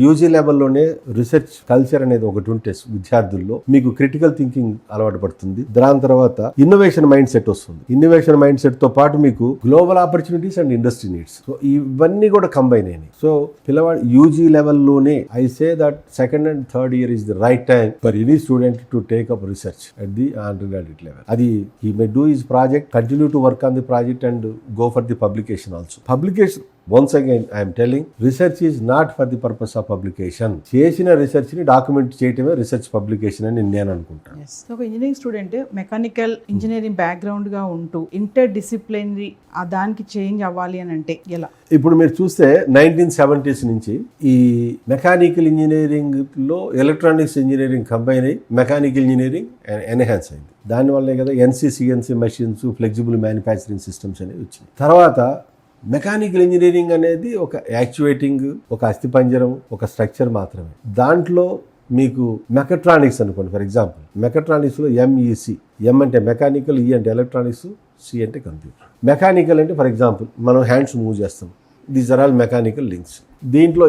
యూజీ లెవెల్లోనే రీసెర్చ్ కల్చర్ అనేది ఒకటి ఉంటే విద్యార్థుల్లో మీకు క్రిటికల్ థింకింగ్ అలవాటు పడుతుంది. దాని తర్వాత ఇన్నోవేషన్ మైండ్ సెట్ వస్తుంది. ఇన్నోవేషన్ మైండ్ సెట్ తో పాటు మీకు global opportunities and industry needs, so ఇవన్నీ కూడా కంబైన్ అయినాయి. సో పిల్లవాడు యూజీ లెవెల్లోనే I say that 2nd and 3rd year is the right time for any student to take up research at the undergraduate level. Adi he may do his project, continue to work on the project and go for the publication also. Publication, once again I am telling, research is not for the purpose of publication. చేసిన research ని document చేయటమే research publication అని నేను అనుకుంటాను. ఒక engineering student mechanical engineering background గా ఉంటూ inter disciplinary దానికి చేంజ్ అవ్వాలి అని అంటే ఎలా? ఇప్పుడు మీరు చూస్తే 1970s నుంచి ఈ మెకానికల్ ఇంజనీరింగ్ లో ఎలక్ట్రానిక్స్ ఇంజనీరింగ్ కంబైన్ అయ్యి మెకానికల్ ఇంజనీరింగ్ ఎన్హాన్స్ అయింది. దానివల్లే కదా CNC machines, flexible manufacturing systems అనేవి వచ్చింది. తర్వాత మెకానికల్ ఇంజనీరింగ్ అనేది ఒక యాక్చువేటింగ్, ఒక అస్థిపంజరం, ఒక స్ట్రక్చర్ మాత్రమే. దాంట్లో మీకు మెకట్రానిక్స్ అనుకోండి, ఫర్ ఎగ్జాంపుల్ మెకట్రానిక్స్లో ఎంఈసి, ఎం అంటే మెకానికల్, ఈ అంటే ఎలక్ట్రానిక్స్, సి అంటే కంప్యూటర్. మెకానికల్ అంటే ఫర్ ఎగ్జాంపుల్ మనం హ్యాండ్స్ మూవ్ చేస్తాం, these are all mechanical links. దీంట్లో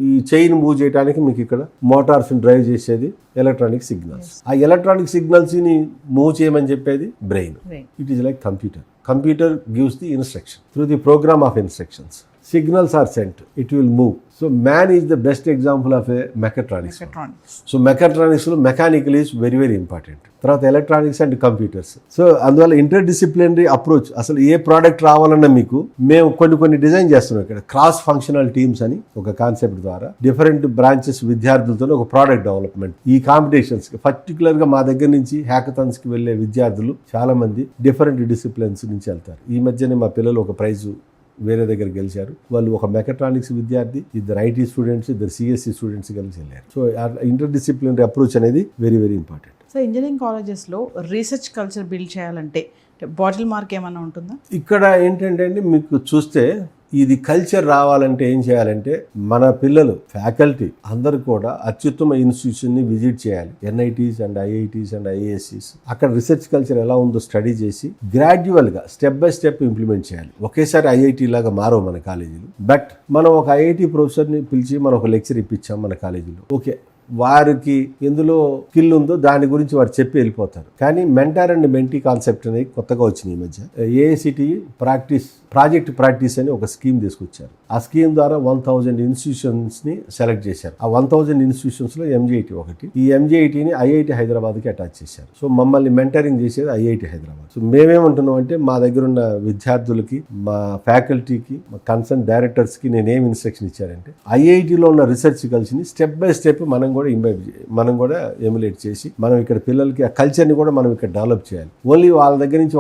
ఈ చైన్ మూవ్ చేయడానికి మీకు ఇక్కడ మోటార్స్ డ్రైవ్ చేసేది ఎలక్ట్రానిక్ సిగ్నల్స్. ఆ ఎలక్ట్రానిక్ సిగ్నల్స్ ని మూవ్ చేయమని చెప్పేది brain. It is like computer. Computer gives the instruction through the program of instructions. Signals are sent, it will move. So man is the best example of a mechatronics. So mechatronics lo mechanical is very very important. తర్వాత electronics and computers. So అందువల్ల inter disciplinary approach, అసలు ఏ product రావాలన్నా మీకు మేము కొన్ని design చేస్తున్నాం. ఇక్కడ cross functional teams అని ఒక కాన్సెప్ట్ ద్వారా డిఫరెంట్ బ్రాంచెస్ విద్యార్థులతో ఒక ప్రోడక్ట్ డెవలప్మెంట్. ఈ కాంపిటీషన్స్ పర్టికులర్ గా మా దగ్గర నుంచి హ్యాకథాన్స్ కి వెళ్లే విద్యార్థులు చాలా మంది డిఫరెంట్ డిసిప్లిన్స్ నుంచి వెళ్తారు. ఈ మధ్యనే మా పిల్లలు ఒక ప్రైజ్ వేరే దగ్గర గెలిచారు. వాళ్ళు ఒక మెకాట్రానిక్స్ విద్యార్థి, ఇద్దరు ఐటీ స్టూడెంట్స్, ఇద్దరు సిఎస్సి స్టూడెంట్స్ కలిసి వెళ్ళారు. సో ఇంటర్ డిసిప్లినరీ అప్రోచ్ అనేది very very important. So engineering కాలేజెస్లో రీసెర్చ్ కల్చర్ బిల్డ్ చేయాలంటే బాటిల్ మార్క్ ఏమైనా ఉంటుందా? ఇక్కడ ఏంటంటే అండి, మీకు చూస్తే ఇది కల్చర్ రావాలంటే ఏం చేయాలంటే మన పిల్లలు, ఫ్యాకల్టీ అందరూ కూడా అత్యుత్తమ ఇన్స్టిట్యూషన్ని విజిట్ చేయాలి. ఎన్ఐటీస్ అండ్ ఐఐటీస్ అండ్ ఐఏఎస్సీస్. అక్కడ రీసెర్చ్ కల్చర్ ఎలా ఉందో స్టడీ చేసి గ్రాడ్యువల్గా స్టెప్ బై స్టెప్ ఇంప్లిమెంట్ చేయాలి. ఒకేసారి ఐఐటీ లాగా మారవు మన కాలేజీలు. బట్ మనం ఒక ఐఐటీ ప్రొఫెసర్ని పిలిచి మనం ఒక లెక్చర్ ఇప్పించాం మన కాలేజీలో, ఓకే, వారికి ఎందులో స్కిల్ ఉందో దాని గురించి వారు చెప్పి వెళ్ళిపోతారు. కానీ మెంటార్ అండ్ మెంటీ కాన్సెప్ట్ అనేది కొత్తగా వచ్చింది ఈ మధ్య. ఏఐసిటి ప్రాజెక్ట్ ప్రాక్టీస్ అని ఒక స్కీమ్ తీసుకొచ్చారు. ఆ స్కీమ్ ద్వారా 1000 ఇన్స్టిట్యూషన్స్ని సెలెక్ట్ చేశారు. ఆ 1000 ఇన్స్టిట్యూషన్స్లో ఎంజీఐటీ ఒకటి. ఈ ఎంజీఐటీని ఐఐటి హైదరాబాద్కి అటాచ్ చేశారు. సో మమ్మల్ని మెంటరింగ్ చేసేది ఐఐటి హైదరాబాద్. సో మేమేమంటున్నాం అంటే, మా దగ్గర ఉన్న విద్యార్థులకి, మా ఫ్యాకల్టీకి, మా కన్సర్న్ డైరెక్టర్స్కి నేనేం ఇన్స్ట్రక్షన్ ఇచ్చారంటే, ఐఐటిలో ఉన్న రీసెర్చ్ కలిసి స్టెప్ బై స్టెప్ మనం కూడా ఎమ్యులేట్ చేసి మనం ఇక్కడ పిల్లలకి ఆ కల్చర్ని కూడా మనం ఇక్కడ డెవలప్ చేయాలి. ఓన్లీ వాళ్ళ దగ్గర నుంచి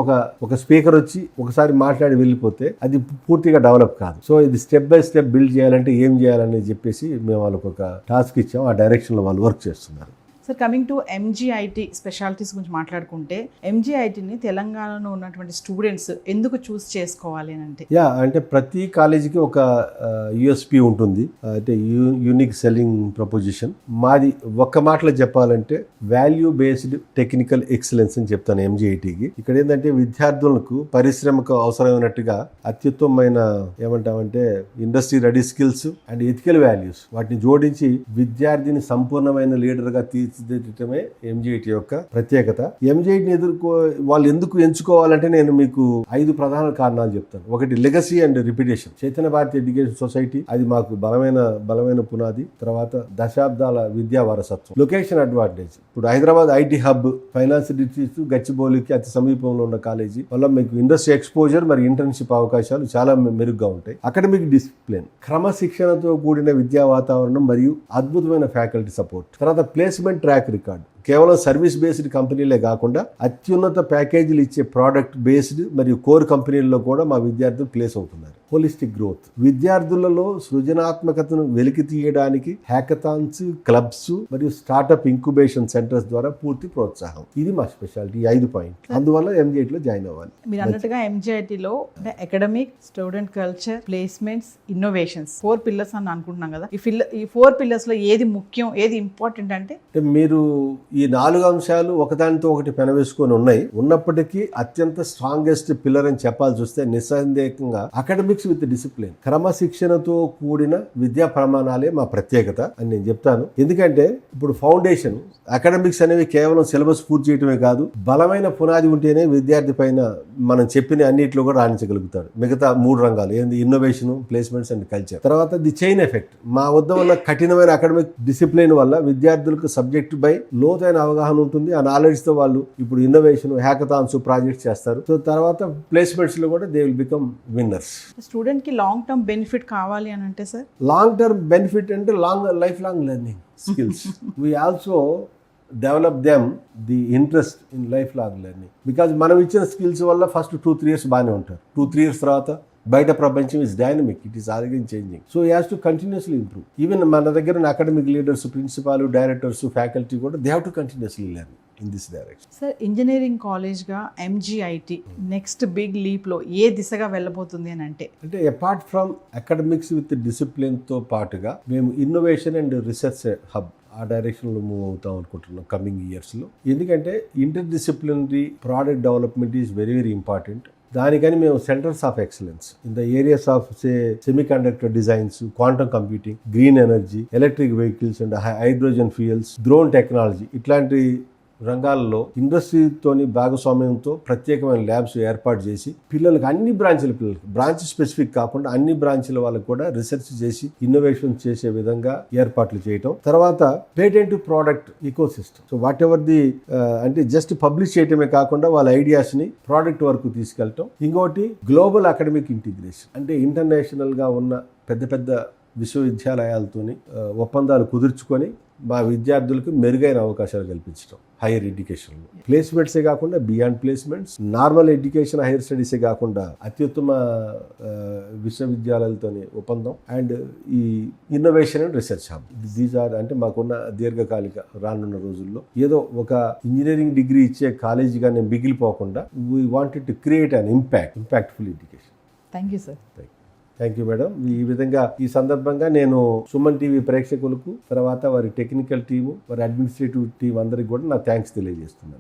ఒక స్పీకర్ వచ్చి ఒకసారి మాట్లాడి వెళ్ళిపోతే అది పూర్తిగా డెవలప్ కాదు. సో ఇది స్టెప్ బై స్టెప్ బిల్డ్ చేయాలంటే ఏం చేయాలని చెప్పేసి మేము వాళ్ళకి ఒక టాస్క్ ఇచ్చాం. ఆ డైరెక్షన్లో వాళ్ళు వర్క్ చేస్తున్నారు. సార్, కమింగ్ టు ఎంజీఐటీ స్పెషాలిటీస్ గురించి మాట్లాడుకుంటే, ఎంజీఐటీని తెలంగాణలో ఉన్నటువంటి స్టూడెంట్స్ ఎందుకు చూస్ చేసుకోవాలి అని అంటే? అంటే ప్రతి కాలేజీకి ఒక యూఎస్పి ఉంటుంది, అంటే యూనిక్ సెల్లింగ్ ప్రపోజిషన్. మాది ఒక్క మాటలో చెప్పాలంటే వాల్యూ బేస్డ్ టెక్నికల్ ఎక్సలెన్స్ అని చెప్తాను ఎంజీఐటీకి. ఇక్కడ ఏంటంటే విద్యార్థులకు పరిశ్రమకు అవసరమైనట్టుగా అత్యుత్తమైన ఏమంటామంటే industry ready skills and ethical values వాటిని జోడించి విద్యార్థిని సంపూర్ణమైన లీడర్గా తీర్చిదిద్దటమే ఎంజీఐటీ యొక్క ప్రత్యేకత. ఎంజీఐటీని వాళ్ళు ఎందుకు ఎంచుకోవాలంటే నేను మీకు 5 ప్రధాన కారణాలు చెప్తాను. ఒకటి, legacy and repetition. Chaitanya Bharathi education society అది మాకు బలమైన పునాది. తర్వాత దశాబ్దాల విద్యా వారసత్వం. Location advantage. ఇప్పుడు Hyderabad IT hub, finance district, గచ్చిబౌలికి అతి సమీపంలో ఉన్న కాలేజీ వల్ల మీకు ఇండస్ట్రీ ఎక్స్పోజర్ మరియు ఇంటర్న్షిప్ అవకాశాలు చాలా మెరుగ్గా ఉంటాయి. అకాడమిక్ డిసిప్లిన్, క్రమశిక్షణతో కూడిన విద్యా వాతావరణం మరియు అద్భుతమైన ఫ్యాకల్టీ సపోర్ట్. తర్వాత ప్లేస్మెంట్ ట్రాక్ రికార్డ్. కేవలం సర్వీస్ బేస్డ్ కంపెనీలే కాకుండా అత్యున్నత ప్యాకేజీలు ఇచ్చే ప్రోడక్ట్ బేస్డ్ మరియు కోర్ కంపెనీల్లో కూడా మా విద్యార్థులు ప్లేస్ అవుతున్నారు. Holistic growth. విద్యార్థులలో సృజనాత్మకతను వెలికి తీయడానికి హ్యాకథాన్స్, క్లబ్స్ మరియు స్టార్టప్ ఇంక్యుబేషన్ సెంటర్స్ ద్వారా పూర్తి ప్రోత్సాహం. ఇది మా స్పెషాలిటీ. 5 పాయింట్లు. అందువల్ల ఎంజీఐటీలో జాయిన్ అవ్వాలి. మీరు అన్నట్టుగా ఎంజీఐటీలో academic, student culture, placements, innovations 4 pillars అని అనుకుంటున్నాం కదా. ఈ 4 పిల్లర్స్ లో ఏది ముఖ్యం, ఏది ఇంపార్టెంట్ అంటే మీరు ఈ 4 అంశాలు ఒకదానితో ఒకటి పెనవేసుకొని ఉన్నప్పటికీ అత్యంత స్ట్రాంగెస్ట్ పిల్లర్ అని చెప్పాల్సి వస్తే నిస్సందేహంగా అకాడమిక్స్ విత్ డిసిప్లిన్, క్రమశిక్షణతో కూడిన విద్యా ప్రమాణాలే మా ప్రత్యేకత అని నేను చెప్తాను. ఎందుకంటే ఇప్పుడు ఫౌండేషన్ అకాడమిక్స్ అనేవి కేవలం సిలబస్ పూర్తి చేయడమే కాదు, బలమైన పునాది ఉంటేనే విద్యార్థి పైన మనం చెప్పిన అన్నింటిలో కూడా రాణించగలుగుతాడు. మిగతా 3 రంగాలు ఏంది, ఇన్నోవేషన్, ప్లేస్మెంట్స్ అండ్ కల్చర్. తర్వాత ది చైన్ ఎఫెక్ట్. మా వద్ద ఉన్న కఠినమైన అకాడమిక్ డిసిప్లిన్ వల్ల విద్యార్థులకు సబ్జెక్ట్ పై లోతైన అవగాహన ఉంటుంది. ఆ నాలెడ్జ్ తో వాళ్ళు ఇప్పుడు ఇన్నోవేషన్, హ్యాకథాన్స్, ప్రాజెక్ట్స్ చేస్తారు. సో తర్వాత ప్లేస్మెంట్స్ లో కూడా they will become winners. Student కి లాంగ్ టర్మ్ బెనిఫిట్ కావాలి అని అంటే సార్, లాంగ్ టర్మ్ బెనిఫిట్ అంటే life long learning skills. We also develop them the interest in life long learning. Because మనం ఇచ్చిన స్కిల్స్ వల్ల ఫస్ట్ 2-3 ఇయర్స్ బాగానే ఉంటారు. 2-3 ఇయర్స్ తర్వాత బయట ప్రపంచం is dynamic, it is always changing. So you have to continuously improve. Even మన దగ్గర ఉన్న academic leaders, principal, directors, faculty కూడా they have to continuously learn in this direction. Sir, engineering కాలేజ్గా ఎంజీఐటీ నెక్స్ట్ బిగ్ లీప్లో ఏ దిశగా వెళ్ళబోతుంది అని అంటే అపార్ట్ ఫ్రమ్ అకాడమిక్స్ విత్ డిసిప్లిన్తో పాటుగా మేము ఇన్నోవేషన్ అండ్ రీసెర్చ్ హబ్ ఆ డైరెక్షన్లో మూవ్ అవుతాం అనుకుంటున్నాం కమింగ్ ఇయర్స్లో. ఎందుకంటే inter disciplinary product development is very very important. దానికని మేము centres of excellence in the areas of semi conductor designs, quantum computing, green energy, electric vehicles and hydrogen fuels, drone technology ఇట్లాంటి రంగాల్లో ఇండస్ట్రీతోని భాగస్వామ్యంతో ప్రత్యేకమైన ల్యాబ్స్ ఏర్పాటు చేసి పిల్లలకు అన్ని బ్రాంచ్ స్పెసిఫిక్ కాకుండా అన్ని బ్రాంచ్ల వాళ్ళకు కూడా రీసెర్చ్ చేసి ఇన్నోవేషన్ చేసే విధంగా ఏర్పాట్లు చేయటం. తర్వాత patent product ecosystem. So whatever the అంటే జస్ట్ పబ్లిష్ చేయటమే కాకుండా వాళ్ళ ఐడియాస్ ని ప్రోడక్ట్ వరకు తీసుకెళ్ళటం. ఇంకోటి గ్లోబల్ అకాడమిక్ ఇంటిగ్రేషన్. అంటే ఇంటర్నేషనల్ గా ఉన్న పెద్ద విశ్వవిద్యాలయాలతోని ఒప్పందాలు కుదుర్చుకొని మా విద్యార్థులకు మెరుగైన అవకాశాలు కల్పించడం హైయర్ ఎడ్యుకేషన్లో. ప్లేస్మెంట్సే కాకుండా beyond placements, normal education, higher స్టడీసే కాకుండా అత్యుత్తమ విశ్వవిద్యాలయాలతోని ఒప్పందం అండ్ ఈ innovation and research hub. These are అంటే మాకున్న దీర్ఘకాలిక రానున్న రోజుల్లో ఏదో ఒక ఇంజనీరింగ్ డిగ్రీ ఇచ్చే కాలేజీగానే మిగిలిపోకుండా we wanted to create an impactful education. Thank you sir. Thank you madam. ఈ విధంగా ఈ సందర్భంగా నేను సుమన్ టీవీ ప్రేక్షకులకు, తర్వాత వారి టెక్నికల్ టీము, వారి అడ్మినిస్ట్రేటివ్ టీం అందరికి కూడా నా థ్యాంక్స్ తెలియజేస్తున్నాను.